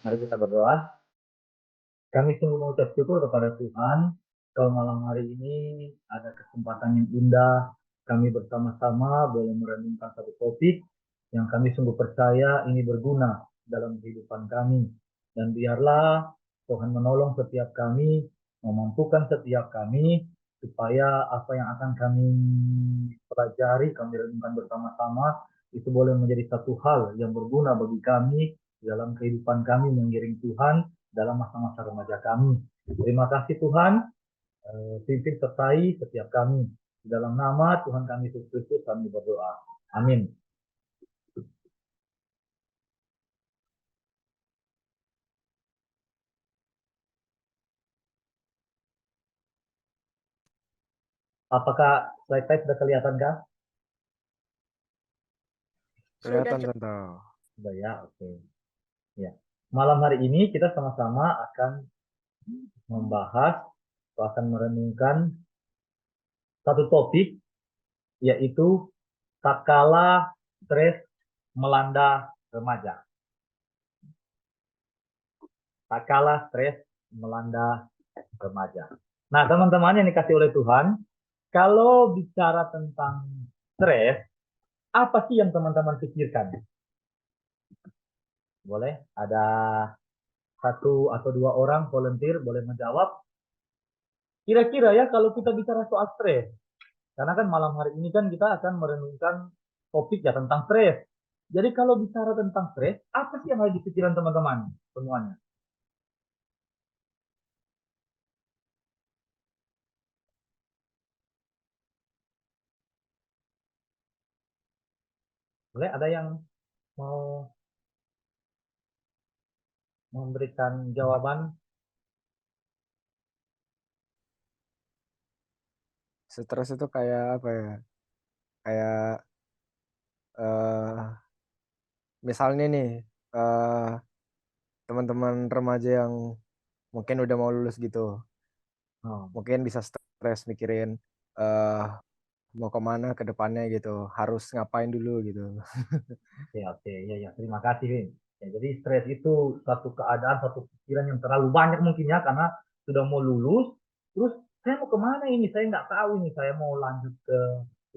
Mari kita berdoa. Kami sungguh mengucap syukur kepada Tuhan, kalau malam hari ini ada kesempatan yang indah, kami bersama-sama boleh merenungkan satu topik yang kami sungguh percaya ini berguna dalam kehidupan kami. Dan biarlah Tuhan menolong setiap kami, memampukan setiap kami, supaya apa yang akan kami pelajari, kami renungkan bersama-sama, itu boleh menjadi satu hal yang berguna bagi kami dalam kehidupan kami mengiring Tuhan dalam masa-masa remaja kami. Terima kasih Tuhan, pimpin sertai setiap kami. Di dalam nama Tuhan kami Yesus Kristus kami berdoa. Amin. Apakah slide sudah kelihatan kah? Kelihatan, Sudah. Tante. Sudah ya, oke. Ya. Malam hari ini kita sama-sama akan membahas atau akan merenungkan satu topik, yaitu tak kala stres melanda remaja. Tak kala stres melanda remaja. Nah, teman-teman yang dikasih oleh Tuhan, kalau bicara tentang stres, apa sih yang teman-teman pikirkan? Boleh ada satu atau dua orang volunteer boleh menjawab. Kira-kira ya kalau kita bicara soal stres, karena kan malam hari ini kan kita akan merenungkan topik ya tentang stres. Jadi kalau bicara tentang stres, apa sih yang ada di pikiran teman-teman semuanya? Boleh ada yang mau memberikan jawaban? Stres itu kayak apa ya? Kayak eh misalnya nih eh teman-teman remaja yang mungkin udah mau lulus gitu, Oh, mungkin bisa stres mikirin eh mau kemana ke depannya gitu, harus ngapain dulu gitu. oke, oke, ya, ya, terima kasih, Vin. Ya, jadi stres itu satu keadaan, satu pikiran yang terlalu banyak mungkin ya, karena sudah mau lulus, terus saya mau kemana ini? Saya nggak tahu ini, saya mau lanjut ke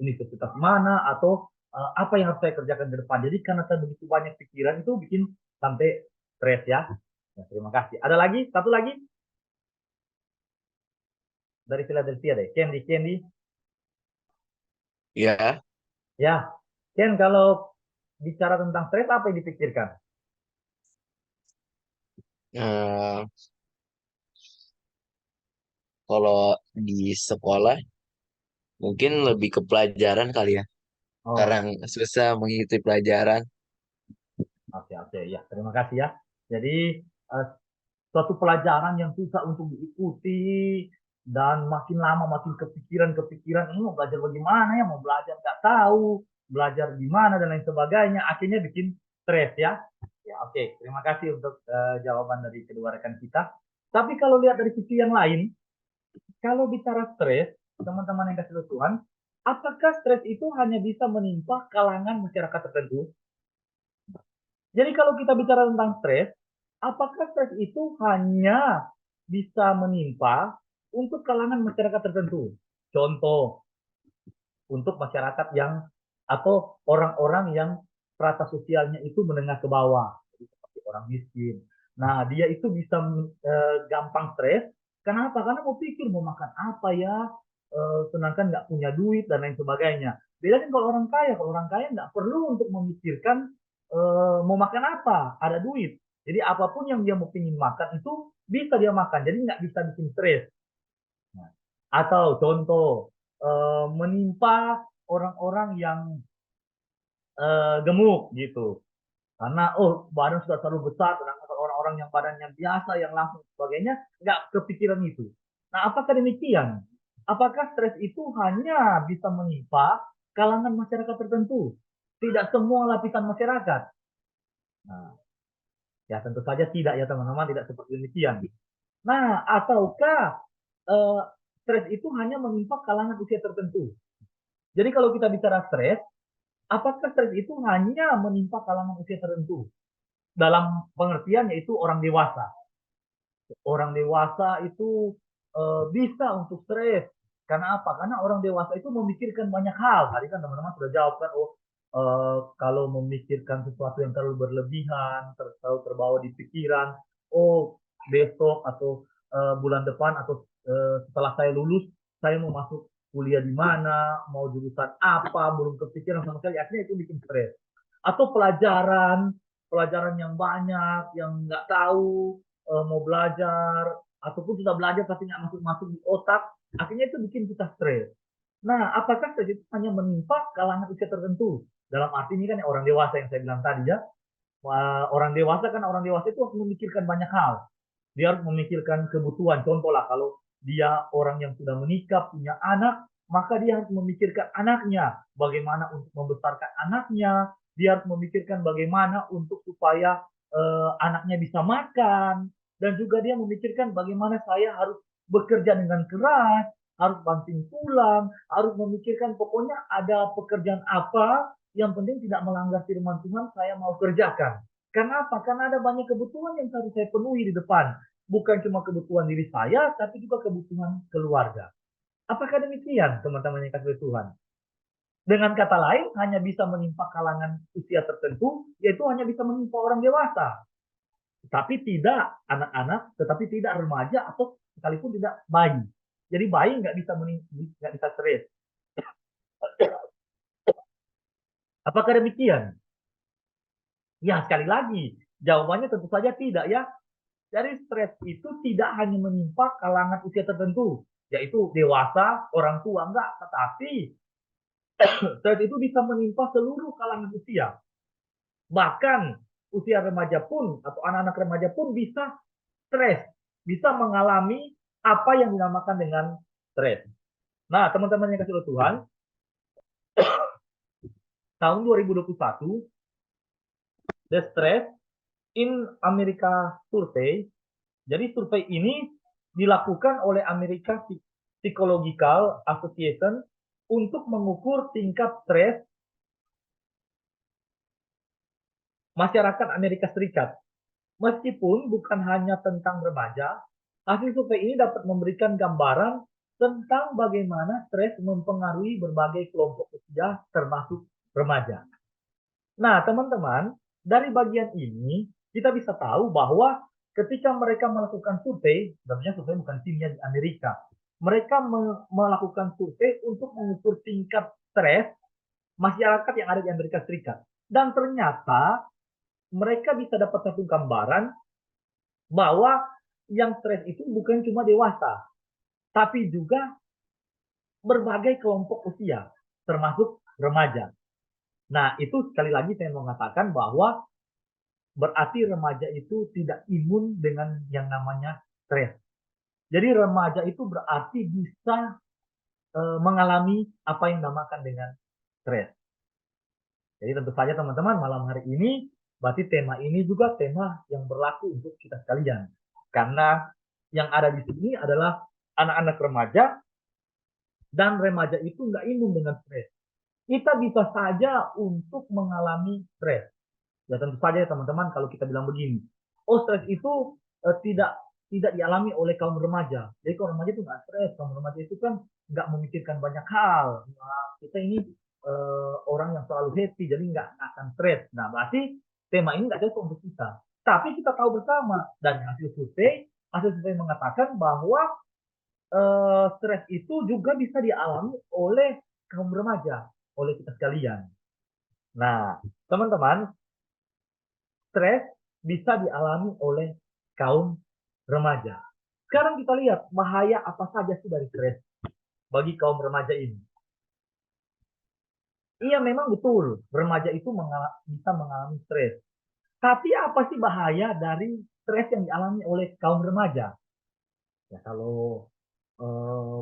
universitas mana, atau apa yang harus saya kerjakan ke depan. Jadi karena saya begitu banyak pikiran, itu bikin sampai stres ya. Ya, terima kasih. Ada lagi? Satu lagi? Dari Philadelphia deh, Candy, Candy. Ya, Ya, Ken, kalau bicara tentang stres, apa yang dipikirkan? eh, kalau di sekolah mungkin lebih ke pelajaran kali ya. Oh, Sekarang susah mengikuti pelajaran. oke, oke, ya, terima kasih ya. Jadi, eh, suatu pelajaran yang susah untuk diikuti, dan makin lama makin kepikiran-kepikiran, ini mau belajar bagaimana ya, mau belajar nggak tahu, belajar gimana, dan lain sebagainya, akhirnya bikin stres ya. Ya, oke, terima kasih untuk jawaban dari kedua rekan kita. Tapi kalau lihat dari sisi yang lain, kalau bicara stres, teman-teman yang kasih Tuhan, apakah stres itu hanya bisa menimpa kalangan masyarakat tertentu? Jadi kalau kita bicara tentang stres, apakah stres itu hanya bisa menimpa untuk kalangan masyarakat tertentu? Contoh, untuk masyarakat yang atau orang-orang yang strata sosialnya itu menengah ke bawah, jadi seperti orang miskin. Nah, dia itu bisa gampang stres. Kenapa? Karena mau pikir mau makan apa ya, sedangkan nggak punya duit dan lain sebagainya. Beda kan kalau orang kaya nggak perlu untuk memikirkan mau makan apa, ada duit. Jadi apapun yang dia mau pingin makan itu bisa dia makan, jadi nggak bisa bikin stres. Nah, atau contoh menimpa orang-orang yang gemuk gitu. Karena badan sudah terlalu besar, sedangkan orang-orang yang badannya biasa, yang langsung sebagainya, nggak kepikiran itu. Nah, apakah demikian? Apakah stres itu hanya bisa menimpa kalangan masyarakat tertentu? Tidak semua lapisan masyarakat. Nah, ya tentu saja tidak ya teman-teman, tidak seperti demikian. Nah, ataukah eh, stres itu hanya menimpa kalangan usia tertentu? Jadi kalau kita bicara stres, apakah stres itu hanya menimpa kalangan usia tertentu? dalam pengertian yaitu orang dewasa. Orang dewasa itu bisa untuk stres. Karena apa? Karena orang dewasa itu memikirkan banyak hal. Tadi kan teman-teman sudah jawab kan, kalau memikirkan sesuatu yang terlalu berlebihan, terlalu terbawa di pikiran, besok atau bulan depan atau setelah saya lulus, saya mau masuk kuliah di mana, mau jurusan apa, belum kepikiran sama sekali, akhirnya itu bikin stres. Atau pelajaran yang banyak, yang nggak tahu, mau belajar, ataupun sudah belajar tapi nggak masuk-masuk di otak, akhirnya itu bikin kita stres. Nah, apakah stres itu hanya menimpa kalangan usia tertentu? Dalam arti ini kan orang dewasa yang saya bilang tadi ya. Orang dewasa kan orang dewasa itu harus memikirkan banyak hal. Dia harus memikirkan kebutuhan. Contoh lah, kalau dia orang yang sudah menikah, punya anak, maka dia harus memikirkan anaknya. Bagaimana untuk membesarkan anaknya. Dia harus memikirkan bagaimana untuk supaya anaknya bisa makan. Dan juga dia memikirkan bagaimana saya harus bekerja dengan keras, harus banting tulang, harus memikirkan pokoknya ada pekerjaan apa, yang penting tidak melanggar firman Tuhan, saya mau kerjakan. Karena apa? Karena ada banyak kebutuhan yang harus saya penuhi di depan. Bukan cuma kebutuhan diri saya, tapi juga kebutuhan keluarga. Apakah demikian, teman-teman yang kasih Tuhan? Dengan kata lain, hanya bisa menimpa kalangan usia tertentu, yaitu hanya bisa menimpa orang dewasa. Tapi tidak anak-anak, tetapi tidak remaja, atau sekalipun tidak bayi. Jadi bayi nggak bisa stres. Apakah demikian? Ya, sekali lagi, jawabannya tentu saja tidak ya. Jadi stres itu tidak hanya menimpa kalangan usia tertentu, yaitu dewasa, orang tua, enggak. Tetapi stres itu bisa menimpa seluruh kalangan usia. Bahkan usia remaja pun, atau anak-anak remaja pun bisa stres, bisa mengalami apa yang dinamakan dengan stres. Nah, teman-teman yang kasih Tuhan, tahun 2021, The Stress in America Survey. Jadi survei ini dilakukan oleh American Psychological Association untuk mengukur tingkat stres masyarakat Amerika Serikat. Meskipun bukan hanya tentang remaja, hasil survei ini dapat memberikan gambaran tentang bagaimana stres mempengaruhi berbagai kelompok usia termasuk remaja. Nah, teman-teman, dari bagian ini kita bisa tahu bahwa ketika mereka melakukan survei, sebenarnya survei bukan timnya di Amerika, mereka melakukan survei untuk mengukur tingkat stres masyarakat yang ada di Amerika Serikat. Dan ternyata mereka bisa dapat satu gambaran bahwa yang stres itu bukan cuma dewasa, tapi juga berbagai kelompok usia, termasuk remaja. Nah, itu sekali lagi saya mau mengatakan bahwa berarti remaja itu tidak imun dengan yang namanya stres. Jadi remaja itu berarti bisa mengalami apa yang dinamakan dengan stres. Jadi tentu saja teman-teman, malam hari ini berarti tema ini juga tema yang berlaku untuk kita sekalian. Karena yang ada di sini adalah anak-anak remaja, dan remaja itu nggak imun dengan stres. Kita bisa saja untuk mengalami stres. Ya tentu saja teman-teman, kalau kita bilang begini, stres itu tidak dialami oleh kaum remaja. Jadi kaum remaja itu nggak stres, kaum remaja itu kan nggak memikirkan banyak hal. Nah, kita ini orang yang selalu happy, jadi nggak akan stres. Nah, berarti tema ini nggak cocok untuk kita. Tapi kita tahu bersama dari hasil survei mengatakan bahwa stres itu juga bisa dialami oleh kaum remaja, oleh kita sekalian. Nah, teman-teman, stres bisa dialami oleh kaum remaja. Sekarang kita lihat bahaya apa saja sih dari stres bagi kaum remaja ini. Iya, memang betul, remaja itu bisa mengalami stres. Tapi apa sih bahaya dari stres yang dialami oleh kaum remaja? Ya, kalau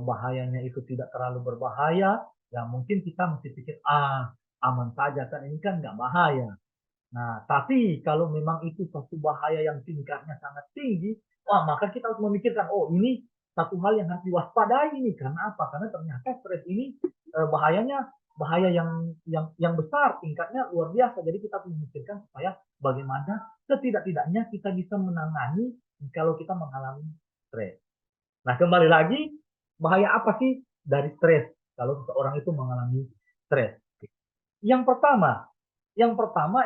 bahayanya itu tidak terlalu berbahaya, ya mungkin kita mesti pikir, aman saja kan, ini kan nggak bahaya. Nah, tapi kalau memang itu satu bahaya yang tingkatnya sangat tinggi, maka kita harus memikirkan, ini satu hal yang harus diwaspadai ini. Karena apa? Karena ternyata stres ini bahayanya bahaya yang besar, tingkatnya luar biasa. Jadi kita harus memikirkan supaya bagaimana setidak-tidaknya kita bisa menangani kalau kita mengalami stres. Nah, kembali lagi, bahaya apa sih dari stres kalau seseorang itu mengalami stres? Yang pertama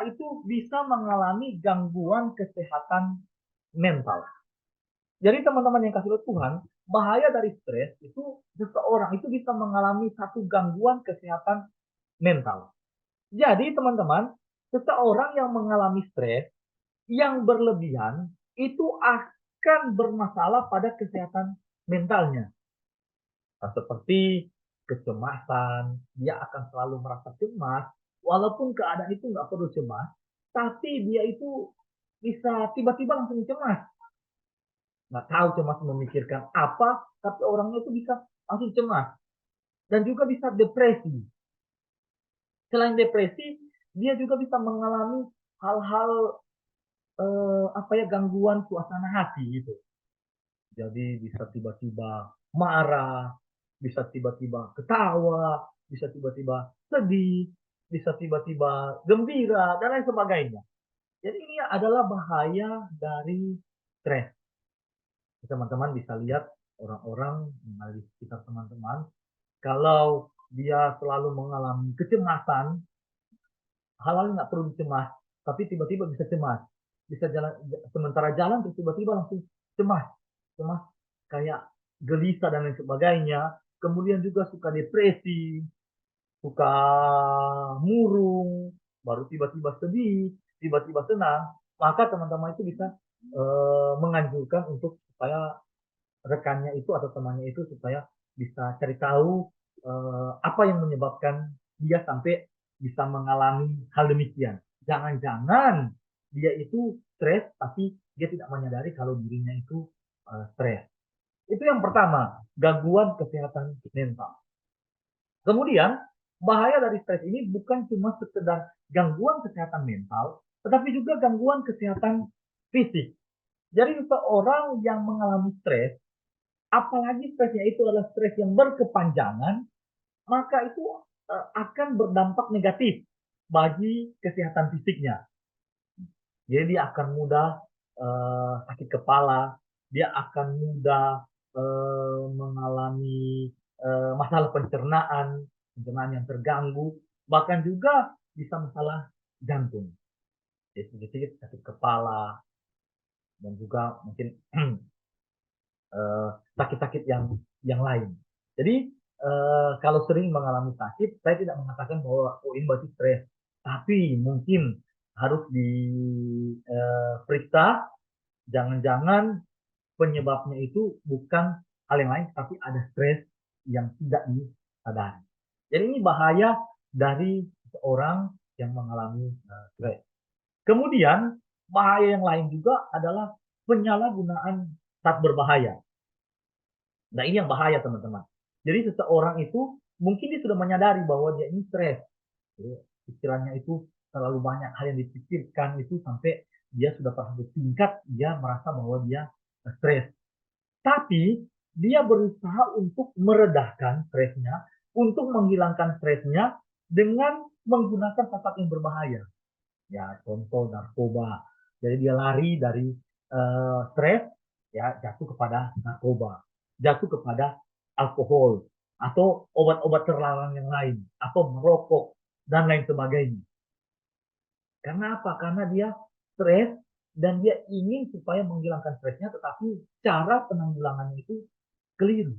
itu bisa mengalami gangguan kesehatan mental. Jadi teman-teman yang kasih Tuhan, bahaya dari stres itu seseorang itu bisa mengalami satu gangguan kesehatan mental. Jadi teman-teman, seseorang yang mengalami stres yang berlebihan itu akan bermasalah pada kesehatan mentalnya. Nah, seperti kecemasan, dia akan selalu merasa cemas, walaupun keadaan itu nggak perlu cemas, tapi dia itu bisa tiba-tiba langsung cemas. Nggak tahu cemas memikirkan apa, tapi orangnya itu bisa langsung cemas. Dan juga bisa depresi. Selain depresi, dia juga bisa mengalami hal-hal gangguan suasana hati gitu. Jadi bisa tiba-tiba marah, bisa tiba-tiba ketawa, bisa tiba-tiba sedih, bisa tiba-tiba gembira, dan lain sebagainya. Jadi ini adalah bahaya dari stres. Teman-teman bisa lihat orang-orang yang ada di sekitar teman-teman, kalau dia selalu mengalami kecemasan, hal-hal nggak perlu cemas, tapi tiba-tiba bisa cemas. Bisa jalan, sementara jalan terus tiba-tiba langsung cemas. Cemas kayak gelisah dan lain sebagainya. Kemudian juga suka depresi, suka murung, baru tiba-tiba sedih, tiba-tiba senang. Maka teman-teman itu bisa menganjurkan untuk supaya rekannya itu atau temannya itu supaya bisa cari tahu apa yang menyebabkan dia sampai bisa mengalami hal demikian. Jangan-jangan dia itu stres tapi dia tidak menyadari kalau dirinya itu stres. Itu yang pertama, gangguan kesehatan mental. Kemudian, bahaya dari stres ini bukan cuma sekedar gangguan kesehatan mental, tetapi juga gangguan kesehatan fisik. Jadi seseorang yang mengalami stres, apalagi stresnya itu adalah stres yang berkepanjangan, maka itu akan berdampak negatif bagi kesehatan fisiknya. Jadi dia akan mudah sakit kepala, dia akan mudah mengalami masalah pencernaan yang terganggu, bahkan juga bisa masalah jantung. Jadi sedikit sakit kepala dan juga mungkin sakit-sakit yang lain. Jadi kalau sering mengalami sakit, saya tidak mengatakan bahwa ini berarti stres, tapi mungkin harus diperiksa. Jangan-jangan penyebabnya itu bukan hal yang lain, tapi ada stres yang tidak disadari. Jadi ini bahaya dari seorang yang mengalami stres. Kemudian bahaya yang lain juga adalah penyalahgunaan saat berbahaya. Nah, ini yang bahaya, teman-teman. Jadi seseorang itu mungkin dia sudah menyadari bahwa dia ini stres. Pikirannya itu terlalu banyak hal yang dipikirkan itu sampai dia sudah pada tingkat dia merasa bahwa dia stres. Tapi dia berusaha untuk meredahkan stresnya, untuk menghilangkan stresnya dengan menggunakan tempat yang berbahaya. Ya, contoh narkoba. Jadi dia lari dari stres, ya jatuh kepada narkoba, jatuh kepada alkohol atau obat-obat terlarang yang lain, atau merokok dan lain sebagainya. Karena apa? Karena dia stres dan dia ingin supaya menghilangkan stresnya, tetapi cara penanggulangannya itu keliru.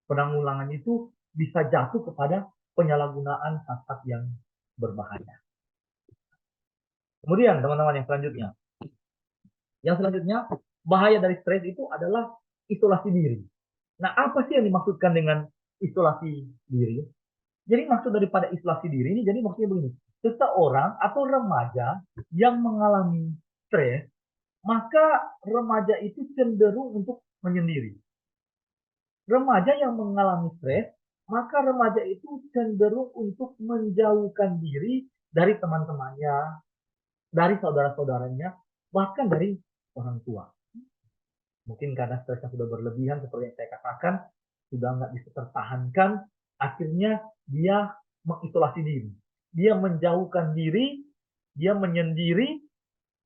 Penanggulangan itu bisa jatuh kepada penyalahgunaan zat yang berbahaya. Kemudian teman-teman yang selanjutnya bahaya dari stres itu adalah isolasi diri. Nah, apa sih yang dimaksudkan dengan isolasi diri? Jadi maksud daripada isolasi diri ini, jadi maksudnya begini, seseorang atau remaja yang mengalami stres, maka remaja itu cenderung untuk menyendiri. Remaja yang mengalami stres, maka remaja itu cenderung untuk menjauhkan diri dari teman-temannya, dari saudara-saudaranya, bahkan dari orang tua. Mungkin karena stresnya sudah berlebihan, seperti yang saya katakan, sudah nggak bisa tertahankan, akhirnya dia mengisolasi diri. Dia menjauhkan diri, dia menyendiri,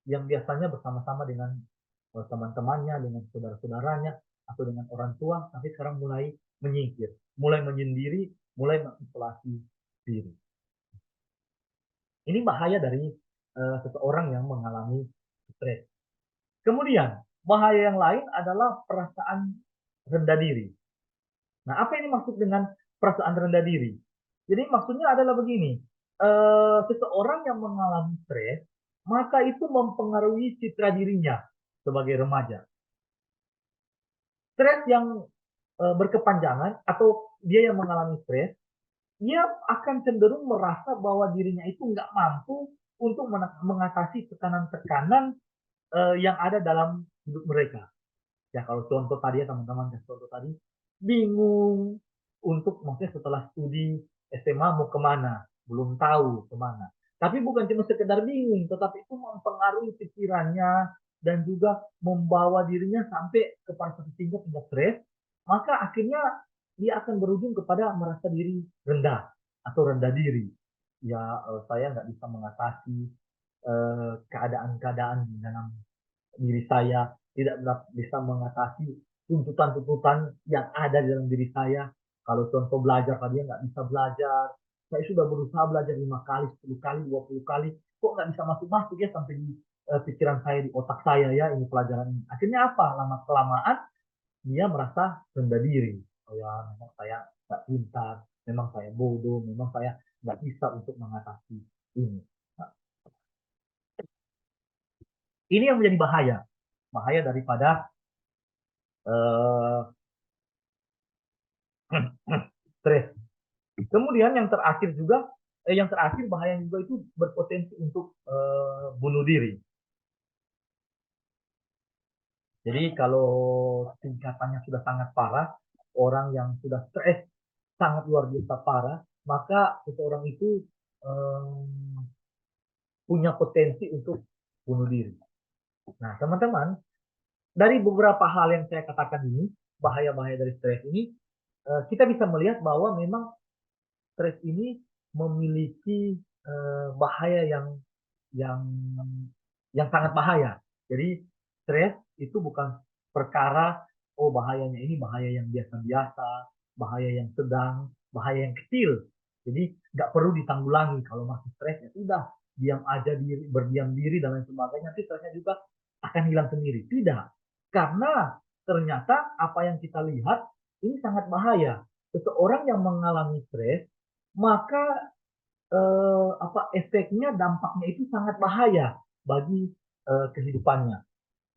yang biasanya bersama-sama dengan teman-temannya, dengan saudara-saudaranya, atau dengan orang tua, tapi sekarang mulai menyingkir, mulai menyendiri, mulai mengisolasi diri. Ini bahaya dari seseorang yang mengalami stres. Kemudian, bahaya yang lain adalah perasaan rendah diri. Nah, apa ini maksud dengan perasaan rendah diri? Jadi maksudnya adalah begini, seseorang yang mengalami stres, maka itu mempengaruhi citra dirinya sebagai remaja. Stres yang berkepanjangan atau dia yang mengalami stres, dia akan cenderung merasa bahwa dirinya itu nggak mampu untuk mengatasi tekanan-tekanan yang ada dalam hidup mereka. Ya kalau contoh tadi ya teman-teman, contoh tadi, bingung untuk maksudnya setelah studi SMA mau kemana, belum tahu kemana. Tapi bukan cuma sekedar bingung, tetapi itu mempengaruhi pikirannya dan juga membawa dirinya sampai kepada satu tingkat stres, maka akhirnya dia akan berujung kepada merasa diri rendah atau rendah diri. Ya saya nggak bisa mengatasi keadaan-keadaan di dalam diri saya, tidak bisa mengatasi tuntutan-tuntutan yang ada di dalam diri saya. Kalau contoh belajar tadi nggak bisa belajar, saya sudah berusaha belajar 5 kali, 10 kali, 20 kali, kok nggak bisa masuk-masuk ya sampai di pikiran saya, di otak saya ya ini pelajaran ini. Akhirnya apa? Lama-kelamaan dia merasa rendah diri. Oh ya, memang saya nggak pintar, memang saya bodoh, memang saya nggak bisa untuk mengatasi ini. Nah, ini yang menjadi bahaya. Bahaya daripada stres. Kemudian yang terakhir juga, yang terakhir bahaya juga itu berpotensi untuk bunuh diri. Jadi kalau tingkatannya sudah sangat parah, orang yang sudah stres sangat luar biasa parah, maka seseorang itu punya potensi untuk bunuh diri. Nah, teman-teman, dari beberapa hal yang saya katakan ini, bahaya-bahaya dari stres ini, kita bisa melihat bahwa memang stres ini memiliki bahaya yang yang sangat bahaya. Jadi stres itu bukan perkara oh bahayanya ini bahaya yang biasa-biasa, bahaya yang sedang, bahaya yang kecil. Jadi nggak perlu ditanggulangi kalau masih stres ya sudah diam aja diri, berdiam diri dan lain sebagainya, nanti stresnya juga akan hilang sendiri. Tidak, karena ternyata apa yang kita lihat ini sangat bahaya. Seseorang yang mengalami stres maka efeknya, dampaknya itu sangat bahaya bagi kehidupannya.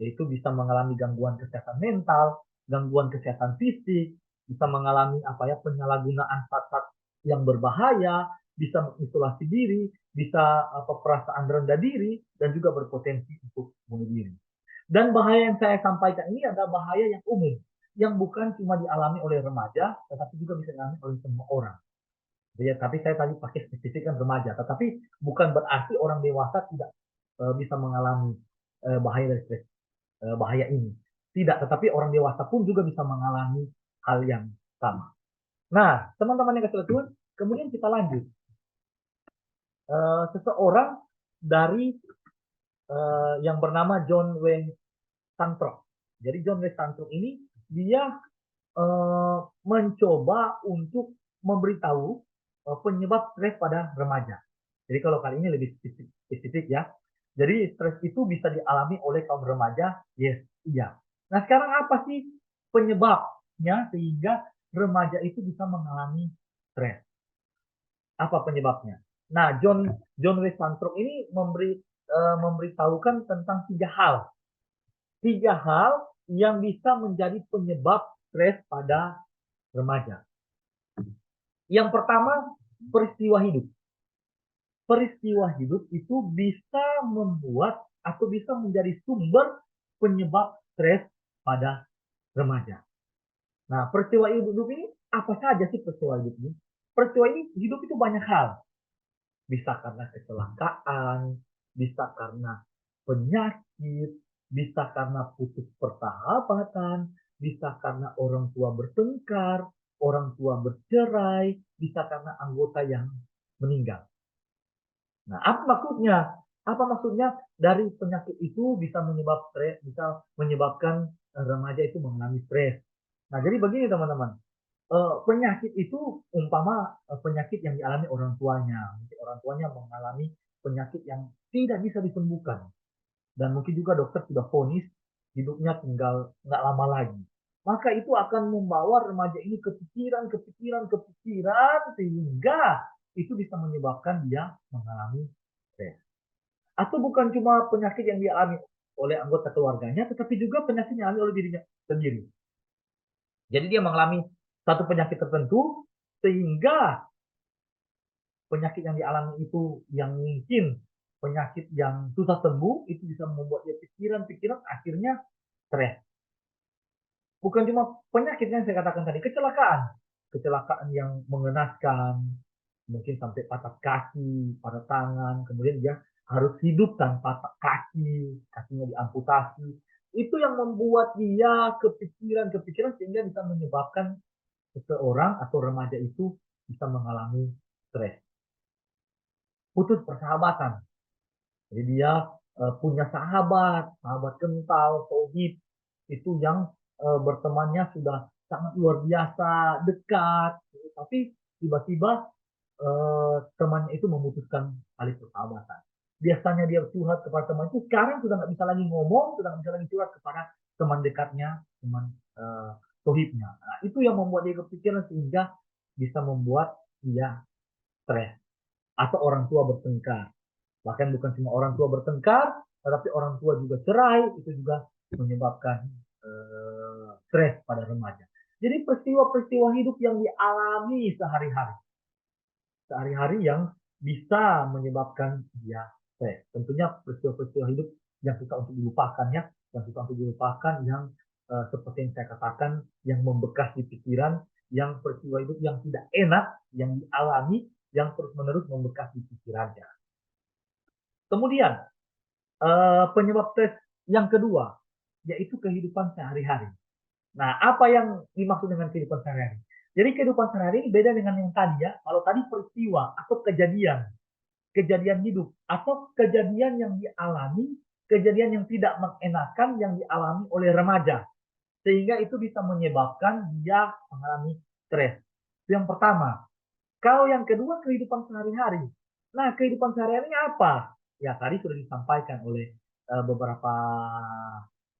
Yaitu bisa mengalami gangguan kesehatan mental, gangguan kesehatan fisik, bisa mengalami penyalahgunaan zat-zat yang berbahaya, bisa mengisolasi diri, bisa perasaan rendah diri, dan juga berpotensi untuk bunuh diri. Dan bahaya yang saya sampaikan ini adalah bahaya yang umum, yang bukan cuma dialami oleh remaja, tetapi juga bisa dialami oleh semua orang. Ya, tapi saya tadi pakai spesifik kan remaja, tetapi bukan berarti orang dewasa tidak bisa mengalami bahaya dari stres, bahaya ini. Tidak, tetapi orang dewasa pun juga bisa mengalami hal yang sama. Nah, teman-teman yang kasih Tuhan, kemudian kita lanjut. Seseorang dari yang bernama John W. Santrok. Jadi John W. Santrok ini dia mencoba untuk memberitahu penyebab stres pada remaja. Jadi kalau kali ini lebih spesifik ya. Jadi stres itu bisa dialami oleh kaum remaja, yes, iya. Nah sekarang apa sih penyebabnya sehingga remaja itu bisa mengalami stres? Apa penyebabnya? Nah John W. Santrok ini memberitahukan tentang 3 hal. 3 hal yang bisa menjadi penyebab stres pada remaja. Yang pertama, peristiwa hidup. Peristiwa hidup itu bisa membuat atau bisa menjadi sumber penyebab stres pada remaja. Nah, peristiwa hidup ini apa saja sih peristiwa hidup ini? Peristiwa ini hidup itu banyak hal. Bisa karena kecelakaan, bisa karena penyakit, bisa karena putus persahabatan, bisa karena orang tua bertengkar, orang tua bercerai, bisa karena anggota yang meninggal. Nah, apa maksudnya? Apa maksudnya? Dari penyakit itu bisa menyebabkan remaja itu mengalami stres. Nah, jadi begini teman-teman. Penyakit itu umpama penyakit yang dialami orang tuanya. Mungkin orang tuanya mengalami penyakit yang tidak bisa disembuhkan. Dan mungkin juga dokter sudah vonis hidupnya tinggal nggak lama lagi. Maka itu akan membawa remaja ini kepikiran sehingga itu bisa menyebabkan dia mengalami stres. Atau bukan cuma penyakit yang dialami oleh anggota keluarganya, tetapi juga penyakit yang dialami oleh dirinya sendiri. Jadi dia mengalami satu penyakit tertentu sehingga penyakit yang dialami itu yang mungkin penyakit yang susah sembuh itu bisa membuat dia pikiran akhirnya stres. Bukan cuma penyakit yang saya katakan tadi, kecelakaan yang mengenaskan, mungkin sampai patah kaki, patah tangan, kemudian dia harus hidup tanpa kaki, kakinya diamputasi. Itu yang membuat dia kepikiran sehingga bisa menyebabkan seseorang atau remaja itu bisa mengalami stres. Putus persahabatan. Jadi dia punya sahabat kental, tauhid itu yang bertemannya sudah sangat luar biasa, dekat. Tapi tiba-tiba temannya itu memutuskan tali persahabatan. Biasanya dia curhat kepada teman itu, sekarang sudah nggak bisa lagi ngomong, sudah nggak bisa lagi curhat kepada teman dekatnya, teman tauhidnya. Nah, itu yang membuat dia kepikiran sehingga bisa membuat dia stres. Atau orang tua bertengkar. Bahkan bukan cuma orang tua bertengkar, tetapi orang tua juga cerai, itu juga menyebabkan stres pada remaja. Jadi peristiwa-peristiwa hidup yang dialami sehari-hari yang bisa menyebabkan dia stres. Tentunya peristiwa-peristiwa hidup yang susah untuk dilupakan ya, yang seperti yang saya katakan, yang membekas di pikiran, yang peristiwa hidup yang tidak enak, yang dialami, yang terus-menerus membekas di pikirannya. Kemudian penyebab stres yang kedua, yaitu kehidupan sehari-hari. Nah, apa yang dimaksud dengan kehidupan sehari-hari? Jadi kehidupan sehari-hari ini beda dengan yang tadi ya. Kalau tadi peristiwa atau kejadian hidup, atau kejadian yang dialami, kejadian yang tidak mengenakan yang dialami oleh remaja. Sehingga itu bisa menyebabkan dia mengalami stres. Itu yang pertama. Kalau yang kedua, kehidupan sehari-hari. Nah, kehidupan sehari-hari apa? Ya, tadi sudah disampaikan oleh beberapa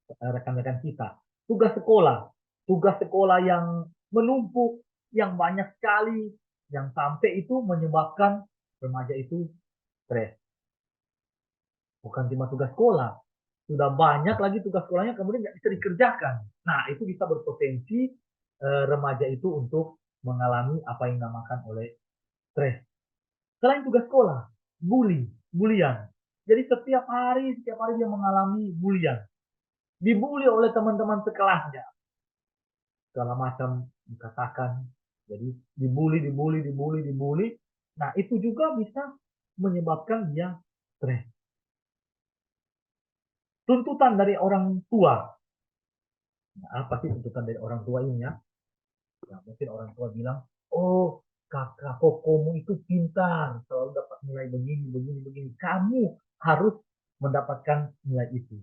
rekan-rekan kita. Tugas sekolah yang menumpuk, yang banyak sekali, yang sampai itu menyebabkan remaja itu stres. Bukan cuma tugas sekolah, sudah banyak lagi tugas sekolahnya kemudian nggak bisa dikerjakan. Nah, itu bisa berpotensi remaja itu untuk mengalami apa yang dinamakan oleh stres. Selain tugas sekolah, bulian. Jadi setiap hari dia mengalami bulian. Dibully oleh teman-teman sekelasnya. Segala macam dikatakan. Jadi dibully. Nah, itu juga bisa menyebabkan dia stres. Tuntutan dari orang tua. Nah, apa sih tuntutan dari orang tua ini ya? Ya, mungkin orang tua bilang, oh kakak kokomu itu pintar, selalu dapat nilai begini. Kamu harus mendapatkan nilai itu.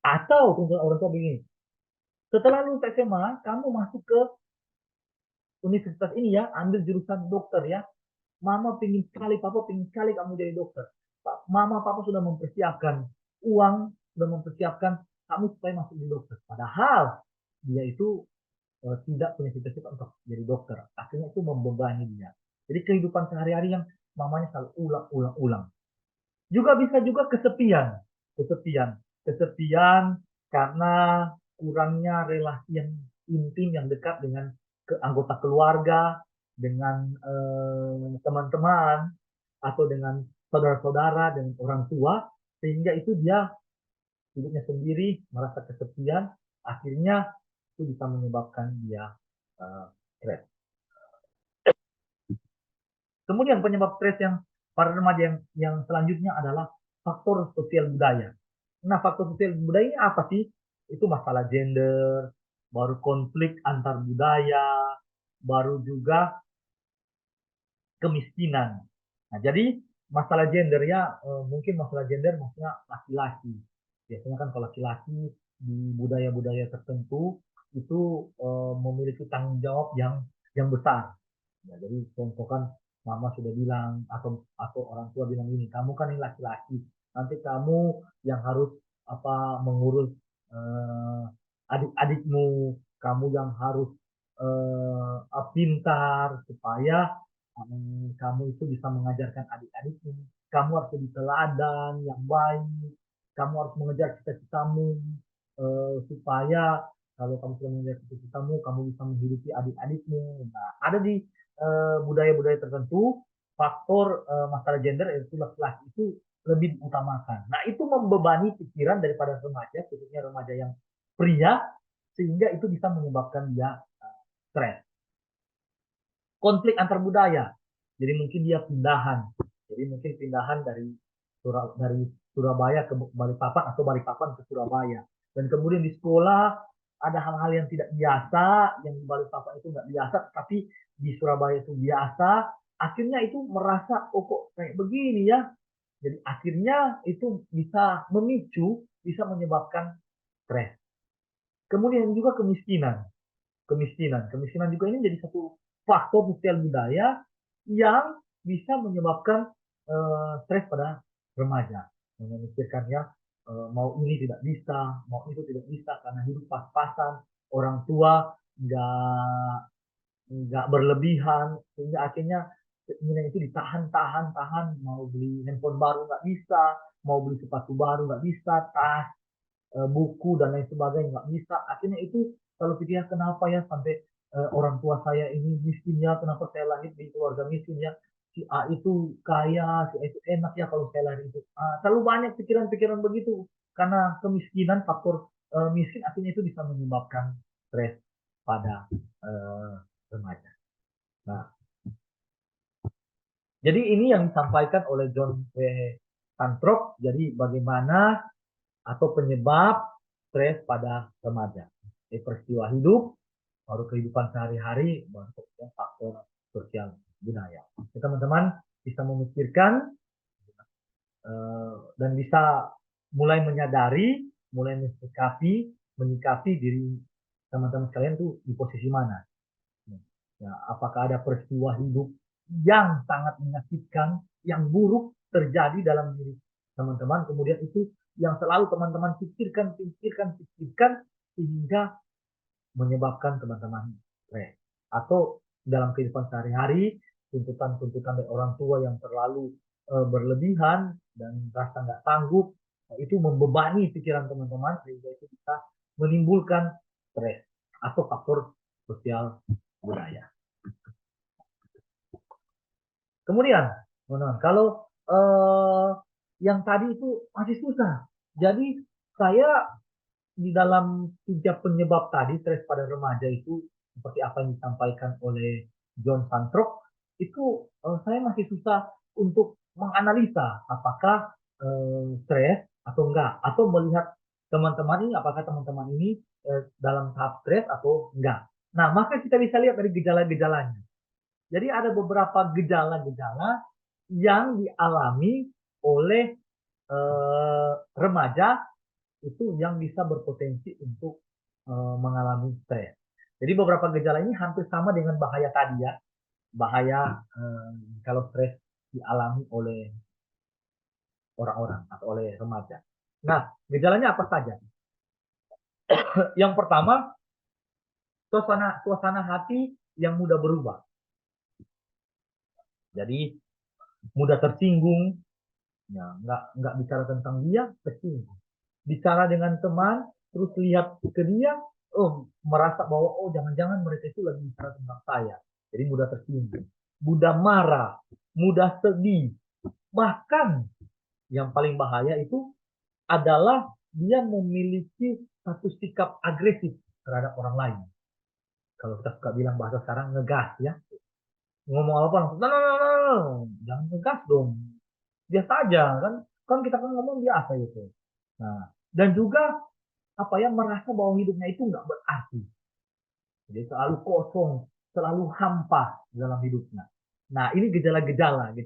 Atau tuntutan orang tua begini, setelah lulus SMA, kamu masuk ke universitas ini ya, ambil jurusan dokter ya. Mama pingin sekali, papa pingin sekali kamu jadi dokter. Mama, papa sudah mempersiapkan uang, sudah mempersiapkan kamu supaya masuk di dokter. Padahal dia itu tidak punya cita-cita untuk jadi dokter. Akhirnya itu membebani dia. Jadi kehidupan sehari-hari yang mamanya selalu ulang. Juga bisa juga kesepian karena kurangnya relasi yang intim yang dekat dengan anggota keluarga, dengan teman-teman atau dengan saudara-saudara, dengan orang tua, sehingga itu dia hidupnya sendiri, merasa kesepian, akhirnya itu bisa menyebabkan dia stres. Kemudian penyebab stres yang para remaja yang selanjutnya adalah faktor sosial budaya. Nah, faktor sosial budaya ini apa sih? Itu masalah gender, baru konflik antar budaya, baru juga kemiskinan. Nah, jadi masalah gender ya, mungkin masalah gender maksudnya laki-laki. Biasanya kan kalau laki-laki di budaya-budaya tertentu itu memiliki tanggung jawab yang besar. Ya, jadi contoh kan mama sudah bilang atau orang tua bilang ini, kamu kan ini laki-laki, nanti kamu yang harus apa mengurus adik-adikmu, kamu yang harus pintar supaya kamu itu bisa mengajarkan adik-adikmu. Kamu harus jadi teladan yang baik. Kamu harus mengejar cita-citamu supaya kalau kamu sudah mengejar cita-citamu, kamu bisa menghidupi adik-adikmu. Nah, ada di budaya-budaya tertentu faktor masalah gender yaitu laki-laki itu lebih diutamakan. Nah, itu membebani pikiran daripada remaja, khususnya remaja yang pria, sehingga itu bisa menyebabkan dia stres. Konflik antar budaya. Jadi mungkin dia pindahan. Jadi mungkin pindahan dari Surabaya ke Balikpapan atau Balikpapan ke Surabaya. Dan kemudian di sekolah ada hal-hal yang tidak biasa, yang di Balikpapan itu nggak biasa, tapi di Surabaya itu biasa. Akhirnya itu merasa, oh kok kayak begini ya. Jadi akhirnya itu bisa memicu, bisa menyebabkan stres. Kemudian juga kemiskinan. Kemiskinan juga ini jadi satu faktor sosial budaya yang bisa menyebabkan stres pada remaja. Memikirkan ya mau ini tidak bisa, mau itu tidak bisa karena hidup pas-pasan, orang tua nggak berlebihan sehingga akhirnya keinginan itu ditahan, mau beli handphone baru nggak bisa, mau beli sepatu baru nggak bisa, tas buku dan lain sebagainya nggak bisa. Akhirnya itu kalau pikir kenapa ya sampai orang tua saya ini miskin ya, kenapa saya lahir di keluarga miskin ya, si A itu kaya, si A itu enak ya kalau saya lahir itu. Terlalu banyak pikiran-pikiran begitu karena kemiskinan, faktor miskin akhirnya itu bisa menyebabkan stres pada remaja. Nah, jadi ini yang disampaikan oleh John W. Santrop. Jadi bagaimana atau penyebab stres pada remaja. Jadi peristiwa hidup, baru kehidupan sehari-hari, baru faktor sosial budaya. Jadi, teman-teman bisa memikirkan dan bisa mulai menyadari, mulai menyikapi diri teman-teman sekalian tuh di posisi mana. Ya, apakah ada peristiwa hidup yang sangat menyakitkan, yang buruk terjadi dalam diri teman-teman, kemudian itu yang selalu teman-teman pikirkan sehingga menyebabkan teman-teman stres. Atau dalam kehidupan sehari-hari, tuntutan-tuntutan dari orang tua yang terlalu berlebihan dan rasa nggak sanggup, itu membebani pikiran teman-teman sehingga itu bisa menimbulkan stres atau faktor sosial budaya. Kemudian, teman-teman, kalau yang tadi itu masih susah. Jadi saya di dalam 3 penyebab tadi stres pada remaja itu seperti apa yang disampaikan oleh John Santrop itu saya masih susah untuk menganalisa apakah stres atau enggak, atau melihat teman-teman ini apakah teman-teman ini dalam tahap stres atau enggak. Nah, maka kita bisa lihat dari gejala-gejalanya. Jadi ada beberapa gejala-gejala yang dialami oleh remaja itu yang bisa berpotensi untuk mengalami stres. Jadi beberapa gejala ini hampir sama dengan bahaya tadi ya. Bahaya kalau stres dialami oleh orang-orang atau oleh remaja. Nah, gejalanya apa saja? Yang pertama, suasana hati yang mudah berubah. Jadi mudah tersinggung, ya, nggak bicara tentang dia, tersinggung. Bicara dengan teman, terus lihat ke dia, merasa bahwa jangan-jangan mereka itu lagi bicara tentang saya. Jadi mudah tersinggung, mudah marah, mudah sedih. Bahkan yang paling bahaya itu adalah dia memiliki satu sikap agresif terhadap orang lain. Kalau kita suka bilang bahasa sekarang ngegas ya. Ngomong apa langsung, no, jangan ngegas dong. Biasa aja kan. Kan kita kan ngomong biasa gitu. Nah, dan juga apa ya merasa bahwa hidupnya itu nggak berarti. Jadi selalu kosong, selalu hampa dalam hidupnya. Nah, ini gejala-gejala.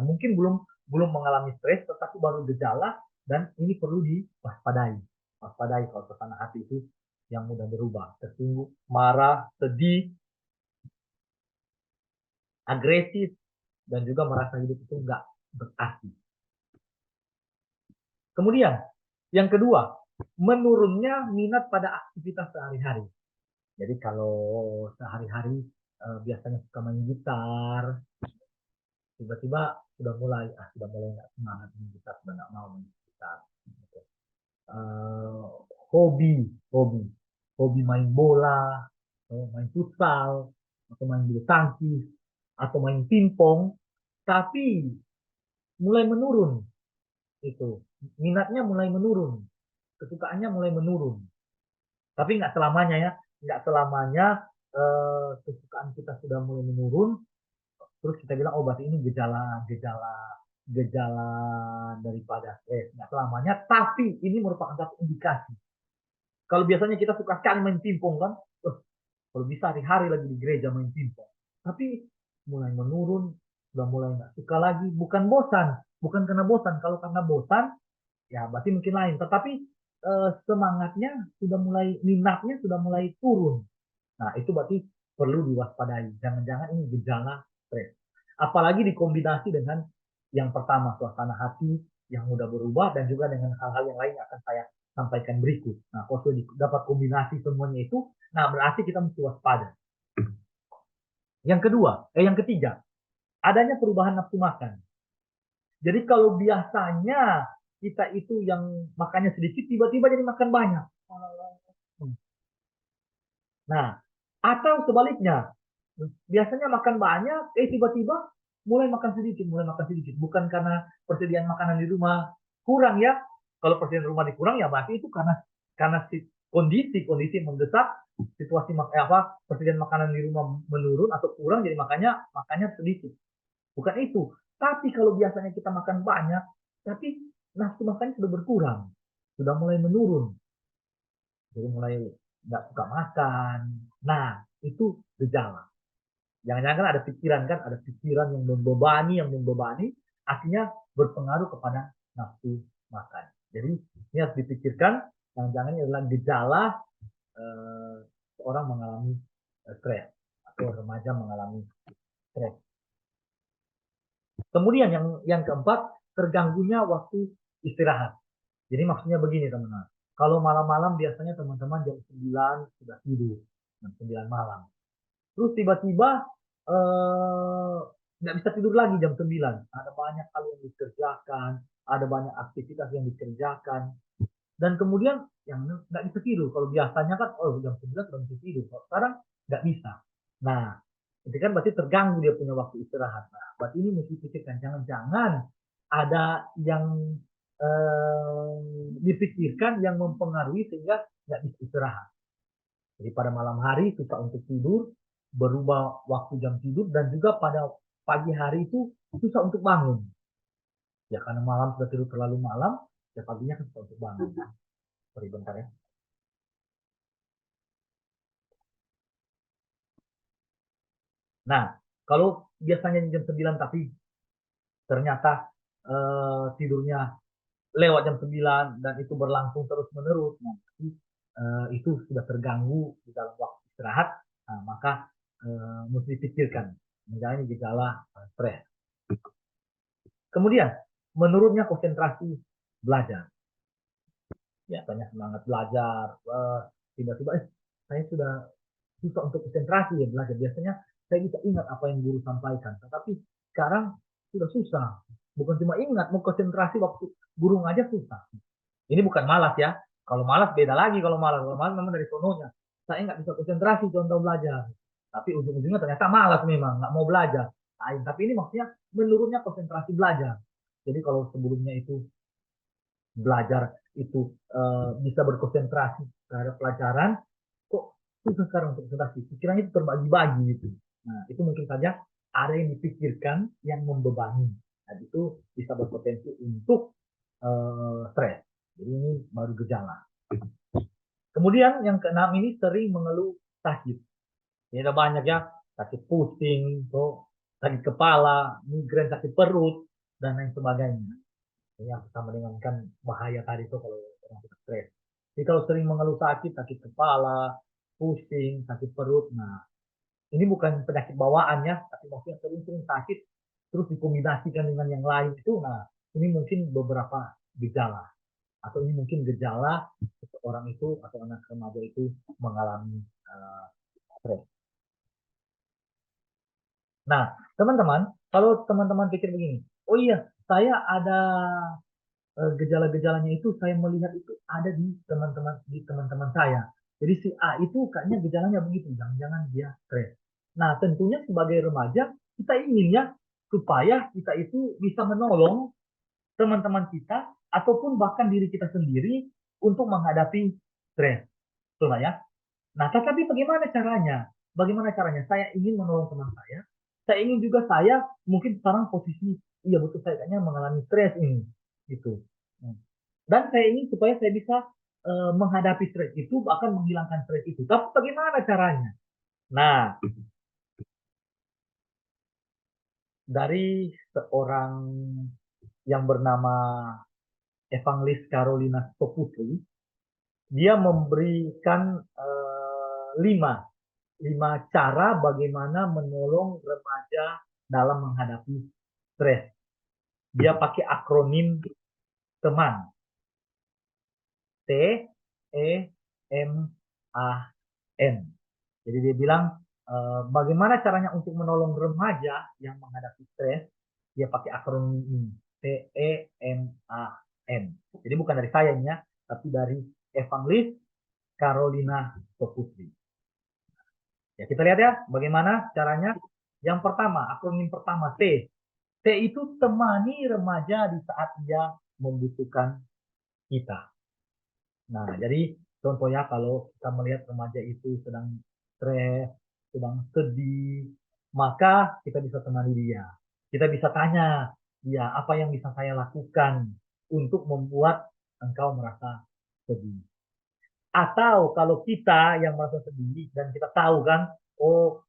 Mungkin belum belum mengalami stres, tetapi baru gejala, dan ini perlu diwaspadai. Waspadai kalau suasana hati itu yang mudah berubah, tersinggung, marah, sedih, agresif, dan juga merasa hidup itu nggak berarti. Kemudian, yang kedua, menurunnya minat pada aktivitas sehari-hari. Jadi kalau sehari-hari biasanya suka main gitar, tiba-tiba sudah mulai nggak semangat main gitar, sudah nggak mau main gitar. Gitu. Hobi main bola, atau main futsal, atau main bulu tangkis, atau main pingpong, tapi mulai menurun itu, minatnya mulai menurun, kesukaannya mulai menurun. Tapi nggak selamanya ya, nggak selamanya kesukaan kita sudah mulai menurun, terus kita bilang oh berarti ini gejala daripada stres. Nggak selamanya, tapi ini merupakan satu indikasi. Kalau biasanya kita suka sekali main pingpong kan, kalau bisa hari-hari lagi di gereja main pingpong. Tapi mulai menurun, sudah mulai nggak suka lagi, bukan bosan, bukan karena bosan. Kalau karena bosan, ya berarti mungkin lain. Tetapi semangatnya sudah mulai, minatnya sudah mulai turun. Nah, itu berarti perlu diwaspadai. Jangan-jangan ini gejala stres. Apalagi dikombinasi dengan yang pertama, suasana hati yang mudah berubah, dan juga dengan hal-hal yang lain yang akan saya sampaikan berikut. Nah, kalau sudah dapat kombinasi semuanya itu, nah berarti kita mesti waspada. Yang ketiga, adanya perubahan nafsu makan. Jadi kalau biasanya kita itu yang makannya sedikit, tiba-tiba jadi makan banyak. Nah, atau sebaliknya, biasanya makan banyak, tiba-tiba mulai makan sedikit. Bukan karena persediaan makanan di rumah kurang ya. Kalau persediaan rumah dikurang ya berarti itu karena kondisi mendesak, situasi persediaan makanan di rumah menurun atau kurang, jadi makannya sedikit. Bukan itu. Tapi kalau biasanya kita makan banyak, tapi nafsu makannya sudah berkurang, sudah mulai menurun, jadi mulai nggak suka makan. Nah, itu gejala. Jangan-jangan kan ada pikiran yang membebani, akhirnya berpengaruh kepada nafsu makan. Jadi ini harus dipikirkan, jangan-jangan ini adalah gejala orang mengalami stres atau remaja mengalami stres. Kemudian yang keempat, terganggunya waktu istirahat. Jadi maksudnya begini teman-teman. Kalau malam-malam biasanya teman-teman jam 9 sudah tidur, jam 9 malam. Terus tiba-tiba nggak bisa tidur lagi jam 9. Ada banyak hal yang dikerjakan, ada banyak aktivitas yang dikerjakan. Dan kemudian yang nggak bisa tidur. Kalau biasanya kan, jam 9 sudah bisa tidur. Kalau sekarang nggak bisa. Nah, itu kan berarti terganggu dia punya waktu istirahat. Nah, berarti ini mesti pikirkan. Jangan-jangan ada yang dipikirkan yang mempengaruhi sehingga nggak bisa istirahat. Jadi pada malam hari susah untuk tidur, berubah waktu jam tidur, dan juga pada pagi hari itu susah untuk bangun. Ya karena malam sudah tidur terlalu malam, ya paginya kan susah untuk bangun. Sorry bentar ya. Nah, kalau biasanya jam 9 tapi ternyata tidurnya lewat jam 9 dan itu berlangsung terus-menerus, nah, itu sudah terganggu di dalam waktu istirahat, nah, maka mesti dipikirkan, misalnya gejala stres. Kemudian, menurunnya konsentrasi belajar. Biasanya semangat belajar, tiba-tiba saya sudah susah untuk konsentrasi ya belajar. Biasanya saya bisa ingat apa yang guru sampaikan, tetapi sekarang sudah susah. Bukan cuma ingat, mau konsentrasi waktu guru ngajar susah. Ini bukan malas ya. Kalau malas beda lagi. Kalau malas memang dari sononya. Saya nggak bisa konsentrasi contoh belajar. Tapi ujung-ujungnya ternyata malas memang, nggak mau belajar. Nah, tapi ini maksudnya menurunnya konsentrasi belajar. Jadi kalau sebelumnya itu belajar itu bisa berkonsentrasi terhadap pelajaran, kok susah sekarang untuk konsentrasi. Pikirannya itu terbagi-bagi gitu. Nah, itu mungkin saja ada yang dipikirkan yang membebani. Dan itu bisa berpotensi untuk stres. Jadi ini baru gejala. Kemudian yang keenam ini sering mengeluh sakit. Ini ada banyak ya, sakit pusing, sakit kepala, migrain, sakit perut. dan lain sebagainya. Yang sama dengan kan bahaya tadi itu kalau orang kita stres. Jadi kalau sering mengeluh sakit, sakit kepala, pusing, sakit perut, nah ini bukan penyakit bawaan ya, tapi maksudnya sering-sering sakit terus dikombinasikan dengan yang lain itu, nah ini mungkin beberapa gejala atau ini mungkin gejala seseorang itu atau anak remaja itu mengalami stres. Nah, teman-teman, kalau teman-teman pikir begini, oh iya, saya ada gejala-gejalanya itu saya melihat itu ada di teman-teman saya. Jadi si A itu kayaknya gejalanya begitu, jangan-jangan dia stres. Nah, tentunya sebagai remaja kita ingin ya supaya kita itu bisa menolong teman-teman kita ataupun bahkan diri kita sendiri untuk menghadapi stres. Betul nggak ya? Nah, tetapi bagaimana caranya? Bagaimana caranya? Saya ingin menolong teman saya. Saya ingin juga saya mungkin sekarang posisi, iya betul saya kayaknya mengalami stres ini. Gitu. Dan saya ingin supaya saya bisa menghadapi stres itu, bahkan menghilangkan stres itu. Tapi bagaimana caranya? Nah, dari seorang yang bernama Evangelis Carolina Soputri, dia memberikan lima cara bagaimana menolong remaja dalam menghadapi stres. Dia pakai akronim teman. T E M A N. Jadi dia bilang bagaimana caranya untuk menolong remaja yang menghadapi stres, dia pakai akronim ini. T E M A N. Jadi bukan dari saya ini ya, tapi dari Evangelis Carolina Soputri. Ya, kita lihat ya bagaimana caranya. Yang pertama, akronim pertama T. T itu temani remaja di saat dia membutuhkan kita. Nah, jadi contoh ya kalau kita melihat remaja itu sedang stres, sedang sedih, maka kita bisa temani dia. Kita bisa tanya dia, apa yang bisa saya lakukan untuk membuat engkau merasa sedih. Atau kalau kita yang merasa sedih dan kita tahu kan, oh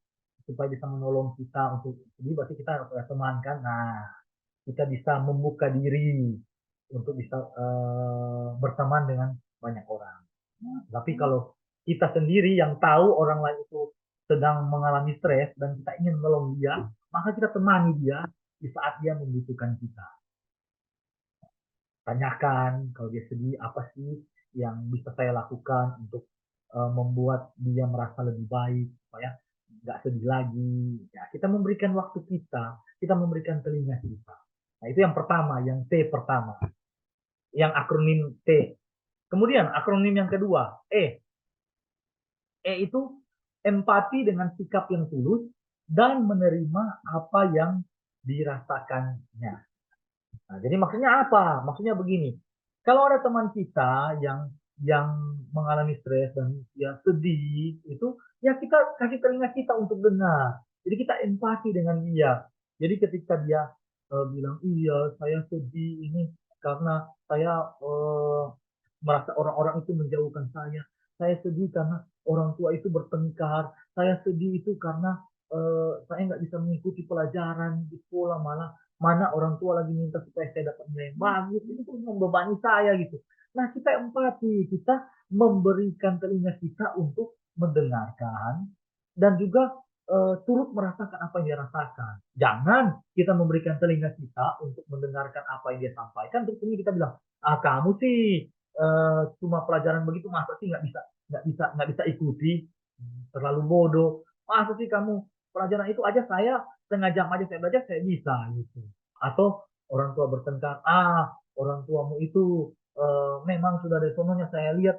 supaya bisa menolong kita untuk sedih, berarti kita harus punya teman kan. Nah, kita bisa membuka diri untuk bisa berteman dengan banyak orang. Nah, tapi kalau kita sendiri yang tahu orang lain itu sedang mengalami stres dan kita ingin menolong dia, maka kita temani dia di saat dia membutuhkan kita. Tanyakan kalau dia sedih apa sih yang bisa saya lakukan untuk membuat dia merasa lebih baik supaya nggak sedih lagi. Ya, kita memberikan waktu kita memberikan telinga kita. Nah, itu yang pertama, yang T pertama, yang akronim T. Kemudian akronim yang kedua, E. E itu empati dengan sikap yang tulus dan menerima apa yang dirasakannya. Nah, jadi maksudnya apa? Maksudnya begini. Kalau ada teman kita yang mengalami stres dan ya sedih itu, ya kita kasih telinga kita untuk dengar. Jadi kita empati dengan dia. Jadi ketika dia bilang, iya saya sedih ini karena saya merasa orang-orang itu menjauhkan saya. Saya sedih karena orang tua itu bertengkar. Saya sedih itu karena saya nggak bisa mengikuti pelajaran di sekolah, malah mana orang tua lagi minta supaya saya dapat nilai yang bagus, itu tuh membebani saya gitu. Nah, kita empati, kita memberikan telinga kita untuk mendengarkan dan juga turut merasakan apa yang dia rasakan. Jangan kita memberikan telinga kita untuk mendengarkan apa yang dia sampaikan, terus ini kita bilang, ah kamu sih cuma pelajaran begitu, masa sih nggak bisa ikuti, terlalu bodoh. Masa sih kamu pelajaran itu aja saya setengah jam aja saya belajar saya bisa gitu. Atau orang tua bertengkar, orang tuamu itu memang sudah dari sononya saya lihat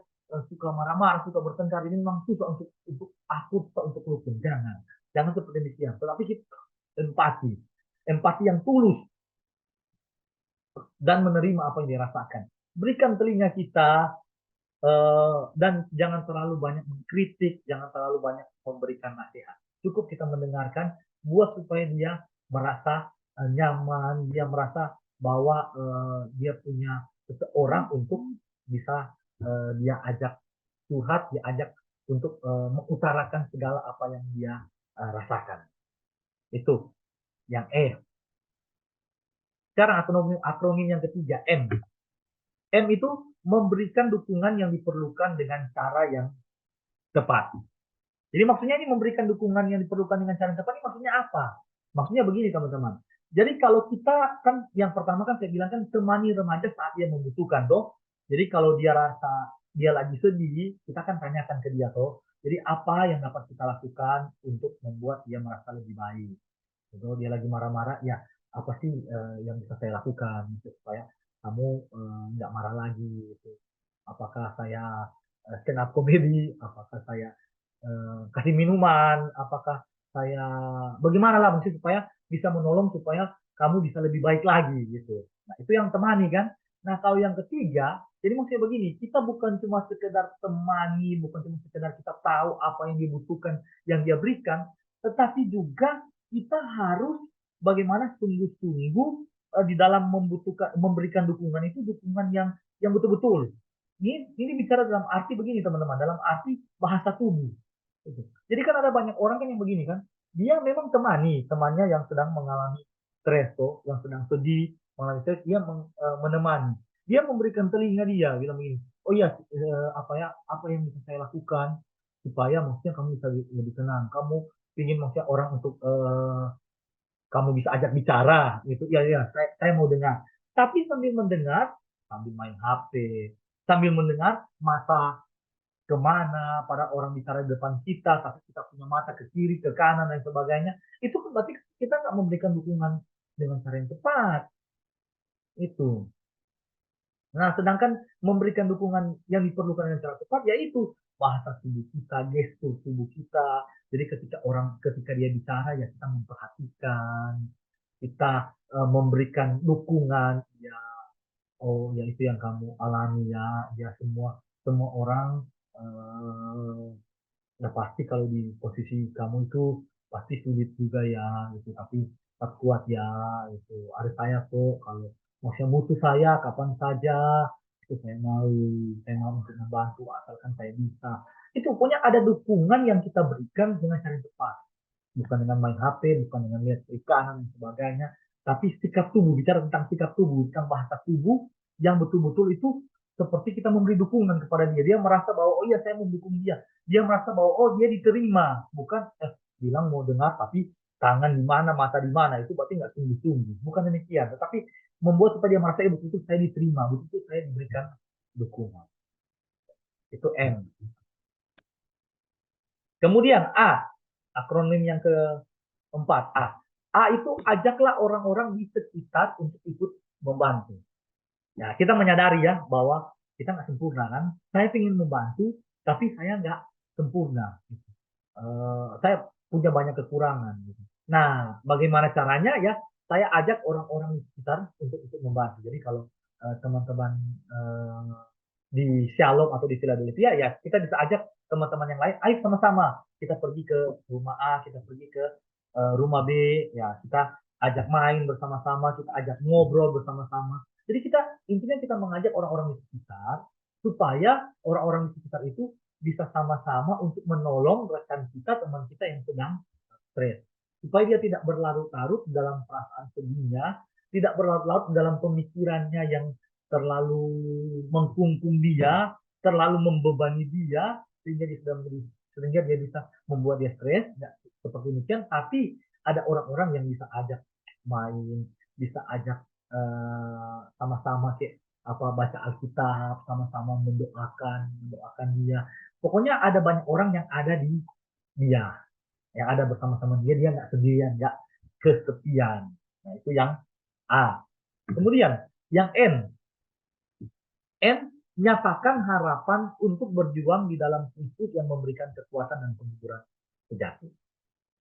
suka marah-marah, suka bertengkar, ini memang susah untuk aku susah untuk rukun. Jangan seperti demikian. Tetapi kita empati yang tulus dan menerima apa yang dirasakan. Berikan telinga kita dan jangan terlalu banyak mengkritik, jangan terlalu banyak memberikan nasihat. Cukup kita mendengarkan, buat supaya dia merasa nyaman, dia merasa bahwa dia punya seseorang untuk bisa dia ajak curhat, dia ajak untuk mengutarakan segala apa yang dia rasakan. Itu yang E. Sekarang akronim yang ketiga, M. M itu memberikan dukungan yang diperlukan dengan cara yang tepat. Jadi maksudnya ini memberikan dukungan yang diperlukan dengan cara yang tepat ini maksudnya apa? Maksudnya begini teman-teman. Jadi kalau kita kan yang pertama kan saya bilang kan temani remaja saat dia membutuhkan toh. Jadi kalau dia rasa dia lagi sedih, kita kan tanyakan ke dia toh. Jadi apa yang dapat kita lakukan untuk membuat dia merasa lebih baik? Kalau dia lagi marah-marah, ya apa sih yang bisa saya lakukan supaya kamu nggak marah lagi? Gitu. Apakah saya stand up comedy? Apakah saya kasih minuman, apakah saya bagaimana lah mungkin supaya bisa menolong supaya kamu bisa lebih baik lagi gitu. Nah, itu yang temani kan. Nah, kalau yang ketiga, jadi maksudnya begini, kita bukan cuma sekedar temani, bukan cuma sekedar kita tahu apa yang dibutuhkan, yang dia berikan, tetapi juga kita harus bagaimana sungguh-sungguh di dalam memberikan dukungan itu dukungan yang betul-betul. Ini bicara dalam arti begini teman-teman, dalam arti bahasa tubuh. Gitu. Jadi kan ada banyak orang kan yang begini kan, dia memang temannya yang sedang mengalami stres tuh, yang sedang sedih, mengalami stres, dia menemani. Dia memberikan telinga dia, bilang begini, oh iya, apa yang bisa saya lakukan supaya maksudnya kamu bisa lebih tenang. Kamu ingin maksudnya orang untuk kamu bisa ajak bicara, gitu. Ya, ya, saya mau dengar. Tapi sambil mendengar, sambil main HP, sambil mendengar masa kemana para orang bicara di depan kita, tapi kita punya mata ke kiri, ke kanan, dan sebagainya, itu kan berarti kita nggak memberikan dukungan dengan cara yang tepat. Itu. Nah, sedangkan memberikan dukungan yang diperlukan dengan cara tepat, yaitu bahasa tubuh kita, gestur tubuh kita. Jadi ketika dia bicara, ya kita memperhatikan, kita memberikan dukungan, ya, oh ya itu yang kamu alami ya, ya semua orang ya pasti kalau di posisi kamu itu pasti sulit juga ya gitu, tapi tetap kuat ya itu, ada saya kok kalau maksudnya butuh saya kapan saja itu saya mau untuk membantu asalkan saya bisa. Itu pokoknya ada dukungan yang kita berikan dengan cara yang tepat, bukan dengan main HP, bukan dengan lihat kiri kanan dan sebagainya, tapi sikap tubuh, bicara tentang sikap tubuh, tentang bahasa tubuh yang betul-betul itu seperti kita memberi dukungan kepada dia. Dia merasa bahwa oh iya saya mendukung dia. Dia merasa bahwa oh dia diterima, bukan bilang mau dengar tapi tangan di mana, mata di mana, itu berarti nggak sungguh-sungguh. Bukan demikian, tetapi membuat supaya dia merasa betul-betul saya diterima, betul-betul saya diberikan dukungan. Itu M. Kemudian A, akronim yang keempat A. A itu ajaklah orang-orang di sekitar untuk ikut membantu. Ya, kita menyadari ya bahwa kita nggak sempurna kan. Saya ingin membantu, tapi saya nggak sempurna. Saya punya banyak kekurangan. Nah, bagaimana caranya ya? Saya ajak orang-orang di sekitar untuk ikut membantu. Jadi kalau teman-teman di Shalom atau di Philadelphia, ya kita bisa ajak teman-teman yang lain, ayo sama-sama kita pergi ke rumah A, kita pergi ke rumah B, ya kita ajak main bersama-sama, kita ajak ngobrol bersama-sama. Jadi intinya kita mengajak orang-orang di sekitar supaya orang-orang di sekitar itu bisa sama-sama untuk menolong rekan kita, teman kita yang sedang stres. Supaya dia tidak berlarut-larut dalam perasaan sedihnya, tidak berlarut-larut dalam pemikirannya yang terlalu mengkungkung dia, terlalu membebani dia, sehingga dia bisa membuat dia stres, ya, seperti demikian. Tapi ada orang-orang yang bisa ajak main, bisa ajak sama-sama kayak apa baca Alkitab, sama-sama mendoakan dia. Pokoknya ada banyak orang yang ada di dia, yang ada bersama-sama dia nggak sendirian, nggak kesepian. Nah itu yang A. Kemudian yang N, nyatakan harapan untuk berjuang di dalam Kristus yang memberikan kekuatan dan penghiburan sejati.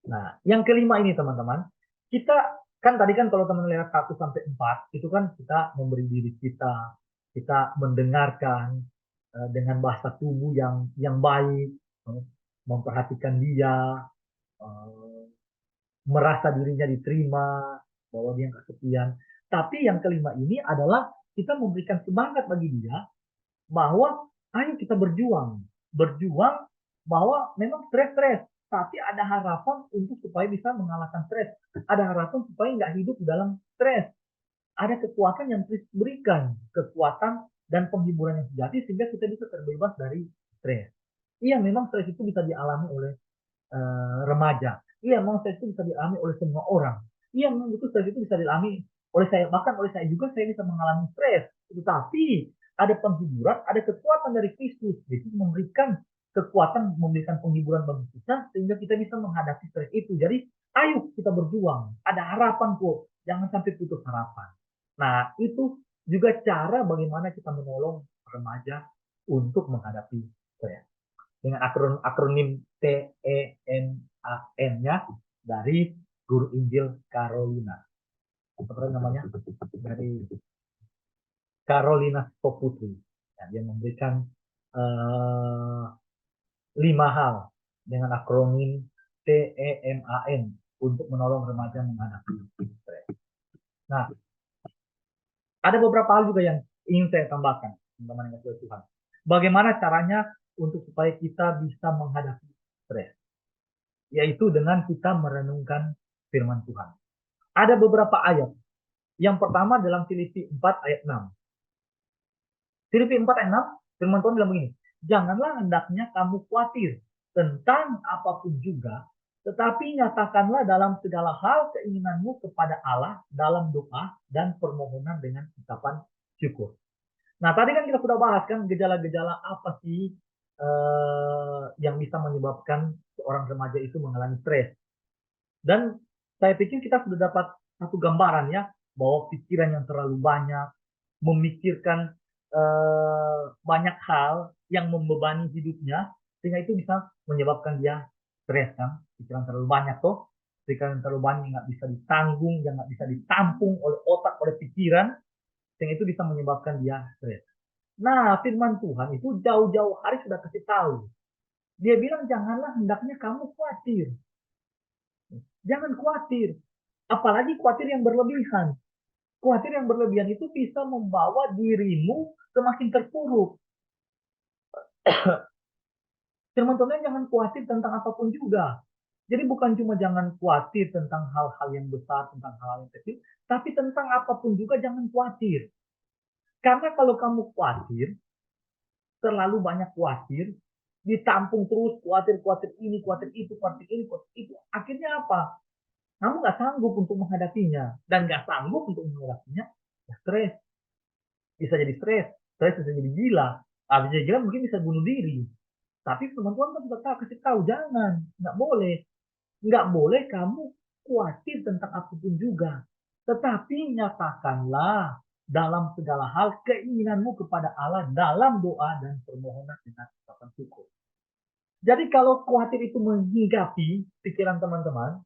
Nah, yang kelima ini teman-teman, kita kan tadi kan kalau teman lihat 1 sampai 4 itu kan kita memberi diri kita mendengarkan dengan bahasa tubuh yang baik, memperhatikan dia, merasa dirinya diterima, bahwa dia nggak kesepian. Tapi yang kelima ini adalah kita memberikan semangat bagi dia bahwa ayo kita berjuang bahwa memang stres, tapi ada harapan untuk supaya bisa mengalahkan stres, ada harapan supaya nggak hidup di dalam stres, ada kekuatan yang Kristus berikan, kekuatan dan penghiburan yang sejati sehingga kita bisa terbebas dari stres. Iya, memang stres itu bisa dialami oleh remaja. Iya, memang stres itu bisa dialami oleh semua orang. Iya, memang itu stres itu bisa dialami oleh saya, bahkan oleh saya juga saya bisa mengalami stres. Tetapi ada penghiburan, ada kekuatan dari Kristus. Kristus memberikan kekuatan, memberikan penghiburan bagi kita sehingga kita bisa menghadapi stres itu. Jadi, ayo kita berjuang. Ada harapan kok. Jangan sampai putus harapan. Nah, itu juga cara bagaimana kita menolong remaja untuk menghadapi stres. Dengan akronim TEMAN-nya dari Guru Injil Carolina. Apa namanya? Dari Carolina Putri. Ya, dia memberikan 5 hal dengan akronim TEMAN untuk menolong remaja menghadapi stres. Nah, ada beberapa hal juga yang ingin saya tambahkan, teman-teman yang kasih Tuhan. Bagaimana caranya untuk supaya kita bisa menghadapi stres? Yaitu dengan kita merenungkan firman Tuhan. Ada beberapa ayat. Yang pertama dalam Filipi 4 ayat 6. Filipi 4 ayat 6, firman Tuhan bilang begini, janganlah hendaknya kamu khawatir tentang apapun juga, tetapi nyatakanlah dalam segala hal keinginanmu kepada Allah dalam doa dan permohonan dengan ucapan syukur. Nah, tadi kan kita sudah bahas kan gejala-gejala apa sih yang bisa menyebabkan seorang remaja itu mengalami stres. Dan saya pikir kita sudah dapat satu gambaran ya, bahwa pikiran yang terlalu banyak, memikirkan banyak hal yang membebani hidupnya, sehingga itu bisa menyebabkan dia stres kan. Pikiran terlalu banyak tuh, pikiran terlalu banyak nggak bisa ditanggung, yang nggak bisa ditampung oleh otak, oleh pikiran, sehingga itu bisa menyebabkan dia stres. Nah, firman Tuhan itu jauh-jauh hari sudah kasih tahu. Dia bilang janganlah hendaknya kamu khawatir. Jangan khawatir. Apalagi khawatir yang berlebihan. Khawatir yang berlebihan itu bisa membawa dirimu semakin terpuruk. Firman Tuhan jangan khawatir tentang apapun juga. Jadi bukan cuma jangan khawatir tentang hal-hal yang besar, tentang hal-hal yang kecil, tapi tentang apapun juga jangan khawatir. Karena kalau kamu khawatir, terlalu banyak khawatir, ditampung terus khawatir ini, khawatir itu, khawatir ini, khawatir itu. Akhirnya apa? Kamu nggak sanggup untuk menghadapinya. Dan nggak sanggup untuk menghadapinya, ya stres. Bisa jadi stres. Stres bisa jadi gila. Bisa gila mungkin bisa bunuh diri. Tapi teman-teman kan sudah kasih tahu, jangan. Nggak boleh. Nggak boleh kamu khawatir tentang apapun juga. Tetapi nyatakanlah dalam segala hal keinginanmu kepada Allah dalam doa dan permohonan dengan ucapan syukur. Jadi kalau khawatir itu menghinggapi pikiran teman-teman,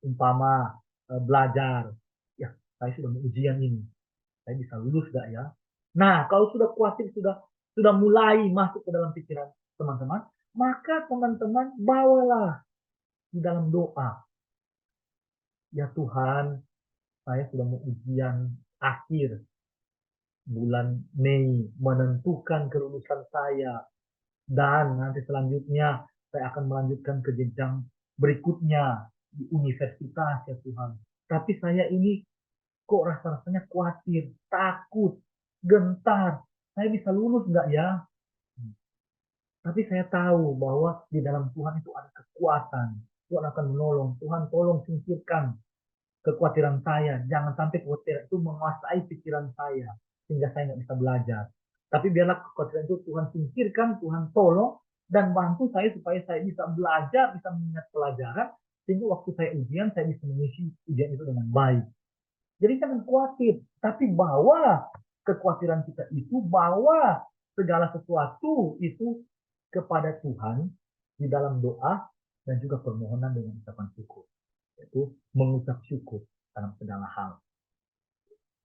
umpama belajar, ya saya sudah mau ujian ini, saya bisa lulus gak ya? Nah, kalau sudah khawatir, sudah mulai masuk ke dalam pikiran teman-teman, maka teman-teman bawalah di dalam doa. Ya Tuhan, saya sudah mau ujian akhir bulan Mei, menentukan kelulusan saya, dan nanti selanjutnya saya akan melanjutkan ke jenjang berikutnya di universitas ya Tuhan. Tapi saya ini kok rasa-rasanya khawatir, takut, gentar. Saya bisa lulus nggak ya? Tapi saya tahu bahwa di dalam Tuhan itu ada kekuatan. Tuhan akan menolong. Tuhan tolong singkirkan kekhawatiran saya. Jangan sampai kekhawatiran itu menguasai pikiran saya. Sehingga saya nggak bisa belajar. Tapi biarlah kekhawatiran itu Tuhan singkirkan, Tuhan tolong. Dan bantu saya supaya saya bisa belajar, bisa mengingat pelajaran. Sehingga waktu saya ujian, saya bisa mengisi ujian itu dengan baik. Jadi jangan khawatir. Tapi bawa kekhawatiran kita itu, bawa segala sesuatu itu kepada Tuhan di dalam doa dan juga permohonan dengan ucapan syukur. Yaitu mengucap syukur dalam segala hal.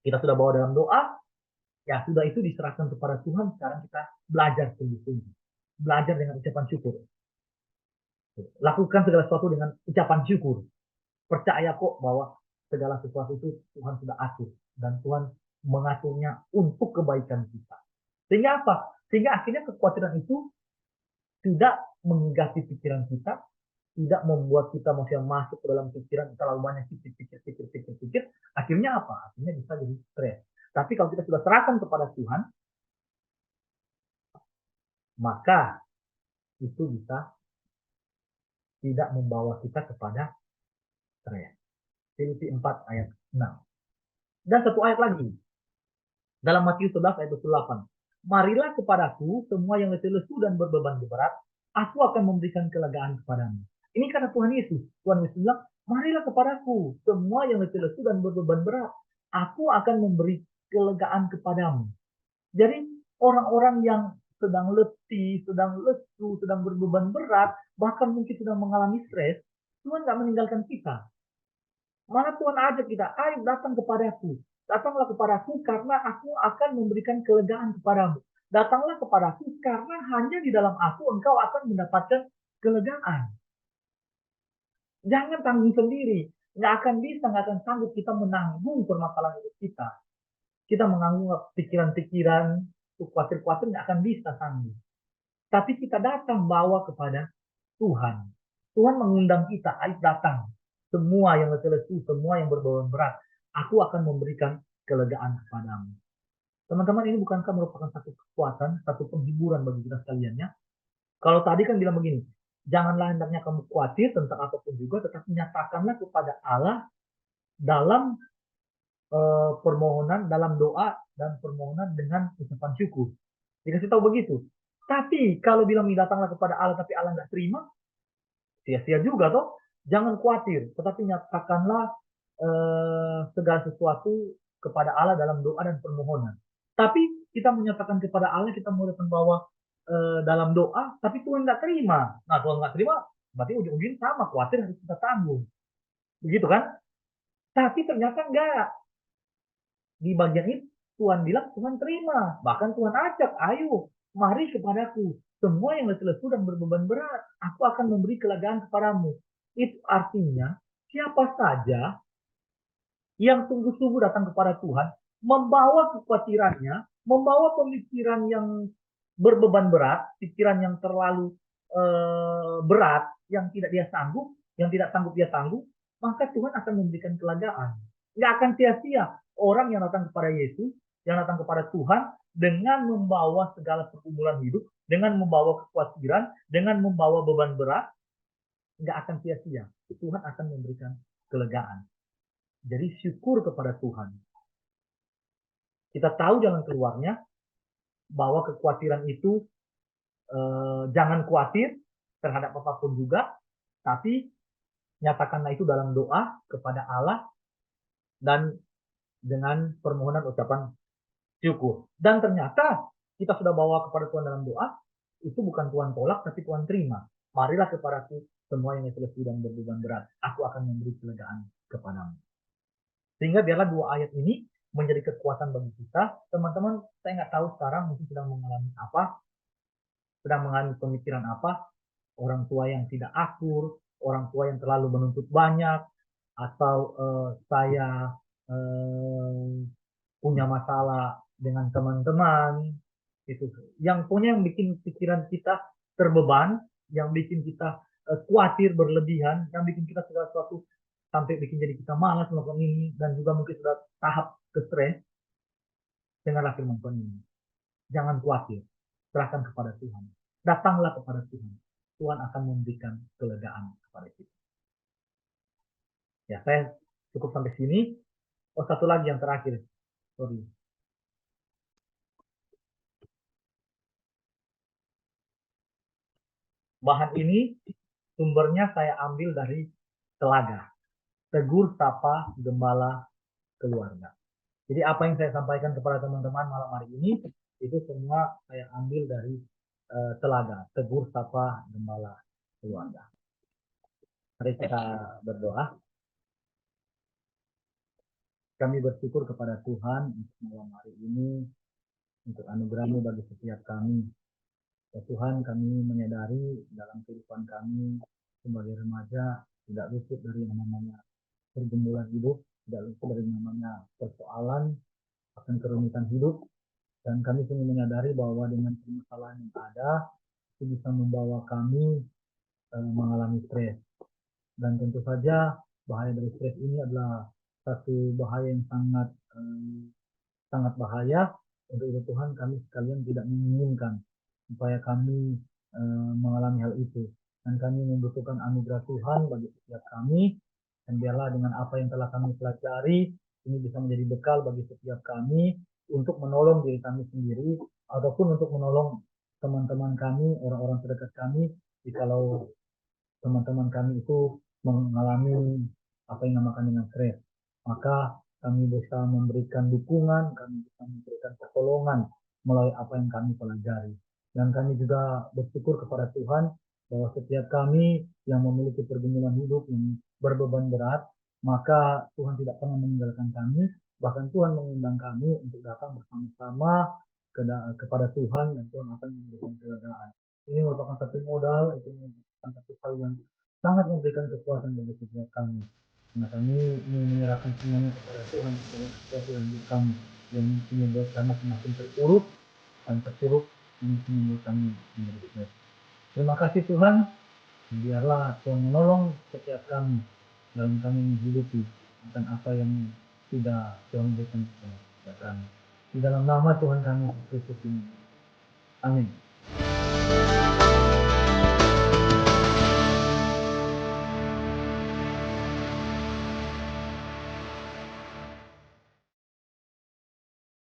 Kita sudah bawa dalam doa, ya sudah itu diserahkan kepada Tuhan. Sekarang kita belajar sungguh-sungguh. Belajar dengan ucapan syukur. Lakukan segala sesuatu dengan ucapan syukur. Percaya kok bahwa segala sesuatu itu Tuhan sudah atur. Dan Tuhan mengaturnya untuk kebaikan kita. Sehingga apa? Sehingga akhirnya kekhawatiran itu tidak menghinggapi pikiran kita, tidak membuat kita masuk ke dalam pikiran terlalu banyak pikir. Akhirnya Akhirnya apa? Akhirnya bisa jadi stres. Tapi kalau kita sudah serahkan kepada Tuhan, maka itu bisa tidak membawa kita kepada stres. Filipi 4 ayat 6. Dan satu ayat lagi. Dalam Matius 11 ayat 28. Marilah kepadaku semua yang letih lesu dan berbeban berat, aku akan memberikan kelegaan kepadamu. Ini kata Tuhan Yesus. Tuhan Yesus bilang, marilah kepadaku semua yang letih lesu dan berbeban berat, aku akan memberi kelegaan kepadamu. Jadi orang-orang yang sedang letih, sedang lesu, sedang berbeban berat, bahkan mungkin sedang mengalami stres, Tuhan nggak meninggalkan kita. Malah Tuhan ajak kita, ayo datang kepadaku. Datanglah kepadaku karena aku akan memberikan kelegaan kepadamu. Datanglah kepadaku karena hanya di dalam aku engkau akan mendapatkan kelegaan. Jangan tanggung sendiri. Nggak akan bisa, nggak akan sanggup kita menanggung permasalahan hidup kita. Kita menanggung pikiran-pikiran, khawatir-khawatir nggak akan bisa sanggup. Tapi kita datang bawa kepada Tuhan. Tuhan mengundang kita, ayo datang. Semua yang letih lesu, semua yang berbeban berat, aku akan memberikan kelegaan kepadamu. Teman-teman, ini bukankah merupakan satu kekuatan, satu penghiburan bagi kita sekalian ya? Kalau tadi kan bilang begini, janganlah hendaknya kamu khawatir tentang apapun juga, tetapi nyatakanlah kepada Allah dalam permohonan, dalam doa dan permohonan dengan ucapan syukur. Dikasih tahu begitu. Tapi kalau bilang datanglah kepada Allah tapi Allah nggak terima, sia-sia juga toh. Jangan khawatir, tetapi nyatakanlah segala sesuatu kepada Allah dalam doa dan permohonan. Tapi kita menyatakan kepada Allah, kita mengatakan bahwa dalam doa, tapi Tuhan nggak terima. Nah, Tuhan nggak terima, berarti ujung-ujungnya sama, khawatir harus kita tanggung. Begitu kan? Tapi ternyata enggak. Di bagian itu Tuhan bilang Tuhan terima. Bahkan Tuhan ajak, ayo mari kepadaku. Semua yang letih lesu dan berbeban berat, aku akan memberi kelegaan kepadamu. Itu artinya siapa saja yang sungguh-sungguh datang kepada Tuhan, membawa kekhawatirannya, membawa pemikiran yang berbeban berat, pikiran yang terlalu berat, yang tidak dia sanggup, yang tidak sanggup dia tanggung, maka Tuhan akan memberikan kelegaan. Nggak akan sia-sia orang yang datang kepada Yesus, yang datang kepada Tuhan, dengan membawa segala pergumulan hidup, dengan membawa kekhawatiran, dengan membawa beban berat, nggak akan sia-sia. Tuhan akan memberikan kelegaan. Jadi syukur kepada Tuhan. Kita tahu jalan keluarnya, bahwa kekhawatiran itu jangan khawatir terhadap apapun juga, tapi nyatakanlah itu dalam doa kepada Allah dan dengan permohonan ucapan syukur. Dan ternyata kita sudah bawa kepada Tuhan dalam doa, itu bukan Tuhan tolak, tapi Tuhan terima. Marilah kepadaku semua yang letih lesu dan berbeban berat, aku akan memberi kelegaan kepadamu. Sehingga biarlah dua ayat ini menjadi kekuatan bagi kita. Teman-teman, saya nggak tahu sekarang mungkin sedang mengalami apa, sedang mengalami pemikiran apa, orang tua yang tidak akur, orang tua yang terlalu menuntut banyak, atau saya punya masalah dengan teman-teman, itu yang punya yang bikin pikiran kita terbeban, yang bikin kita khawatir berlebihan, yang bikin kita segala sesuatu sampai bikin jadi kita malas melakukan ini, dan juga mungkin sudah tahap ke stres. Dengarlah firman Tuhan ini, jangan khawatir, serahkan kepada Tuhan, datanglah kepada Tuhan, Tuhan akan memberikan kelegaan kepada kita. Ya, saya cukup sampai sini. Oh, satu lagi yang terakhir, sorry. Bahan ini sumbernya saya ambil dari Telaga, Tegur Sapa Gembala Keluarga. Jadi apa yang saya sampaikan kepada teman-teman malam hari ini, itu semua saya ambil dari Telaga, Tegur Sapa Gembala Keluarga. Mari kita berdoa. Kami bersyukur kepada Tuhan untuk malam hari ini, untuk anugerah-Mu bagi setiap kami. Ya Tuhan, kami menyadari dalam kehidupan kami sebagai remaja tidak luput dari yang namanya pergumulan hidup, tidak luput dari yang namanya persoalan akan kerumitan hidup, dan kami sungguh menyadari bahwa dengan permasalahan yang ada itu bisa membawa kami mengalami stres. Dan tentu saja bahaya dari stres ini adalah satu bahaya yang sangat bahaya. Untuk itu Tuhan, kami sekalian tidak menginginkan supaya kami mengalami hal itu. Dan kami membutuhkan anugerah Tuhan bagi setiap kami. Dan biarlah dengan apa yang telah kami pelajari, ini bisa menjadi bekal bagi setiap kami untuk menolong diri kami sendiri, ataupun untuk menolong teman-teman kami, orang-orang terdekat kami, jikalau teman-teman kami itu mengalami apa yang dinamakan dengan stres. Maka kami bisa memberikan dukungan, kami bisa memberikan pertolongan melalui apa yang kami pelajari. Dan kami juga bersyukur kepada Tuhan bahwa setiap kami yang memiliki pergumulan hidup yang berbeban berat, maka Tuhan tidak pernah meninggalkan kami. Bahkan Tuhan mengundang kami untuk datang bersama-sama kepada Tuhan, dan Tuhan akan memberikan kelegaan. Ini merupakan satu modal, itu merupakan satu hal yang sangat memberikan kekuatan bagi setiap kami. Nah, kami menyerahkan semuanya kepada Tuhan, kepada sesuatu yang hidup kami, yang membuat kami semakin terpuruk dan terpuruk, yang membuat kami menjadi stres. Terima kasih Tuhan, biarlah Tuhan menolong setiap kami dalam kami menghidupi akan apa yang sudah Tuhan berikan kepada kami. Di dalam nama Tuhan kami Yesus Kristus ini. Amin.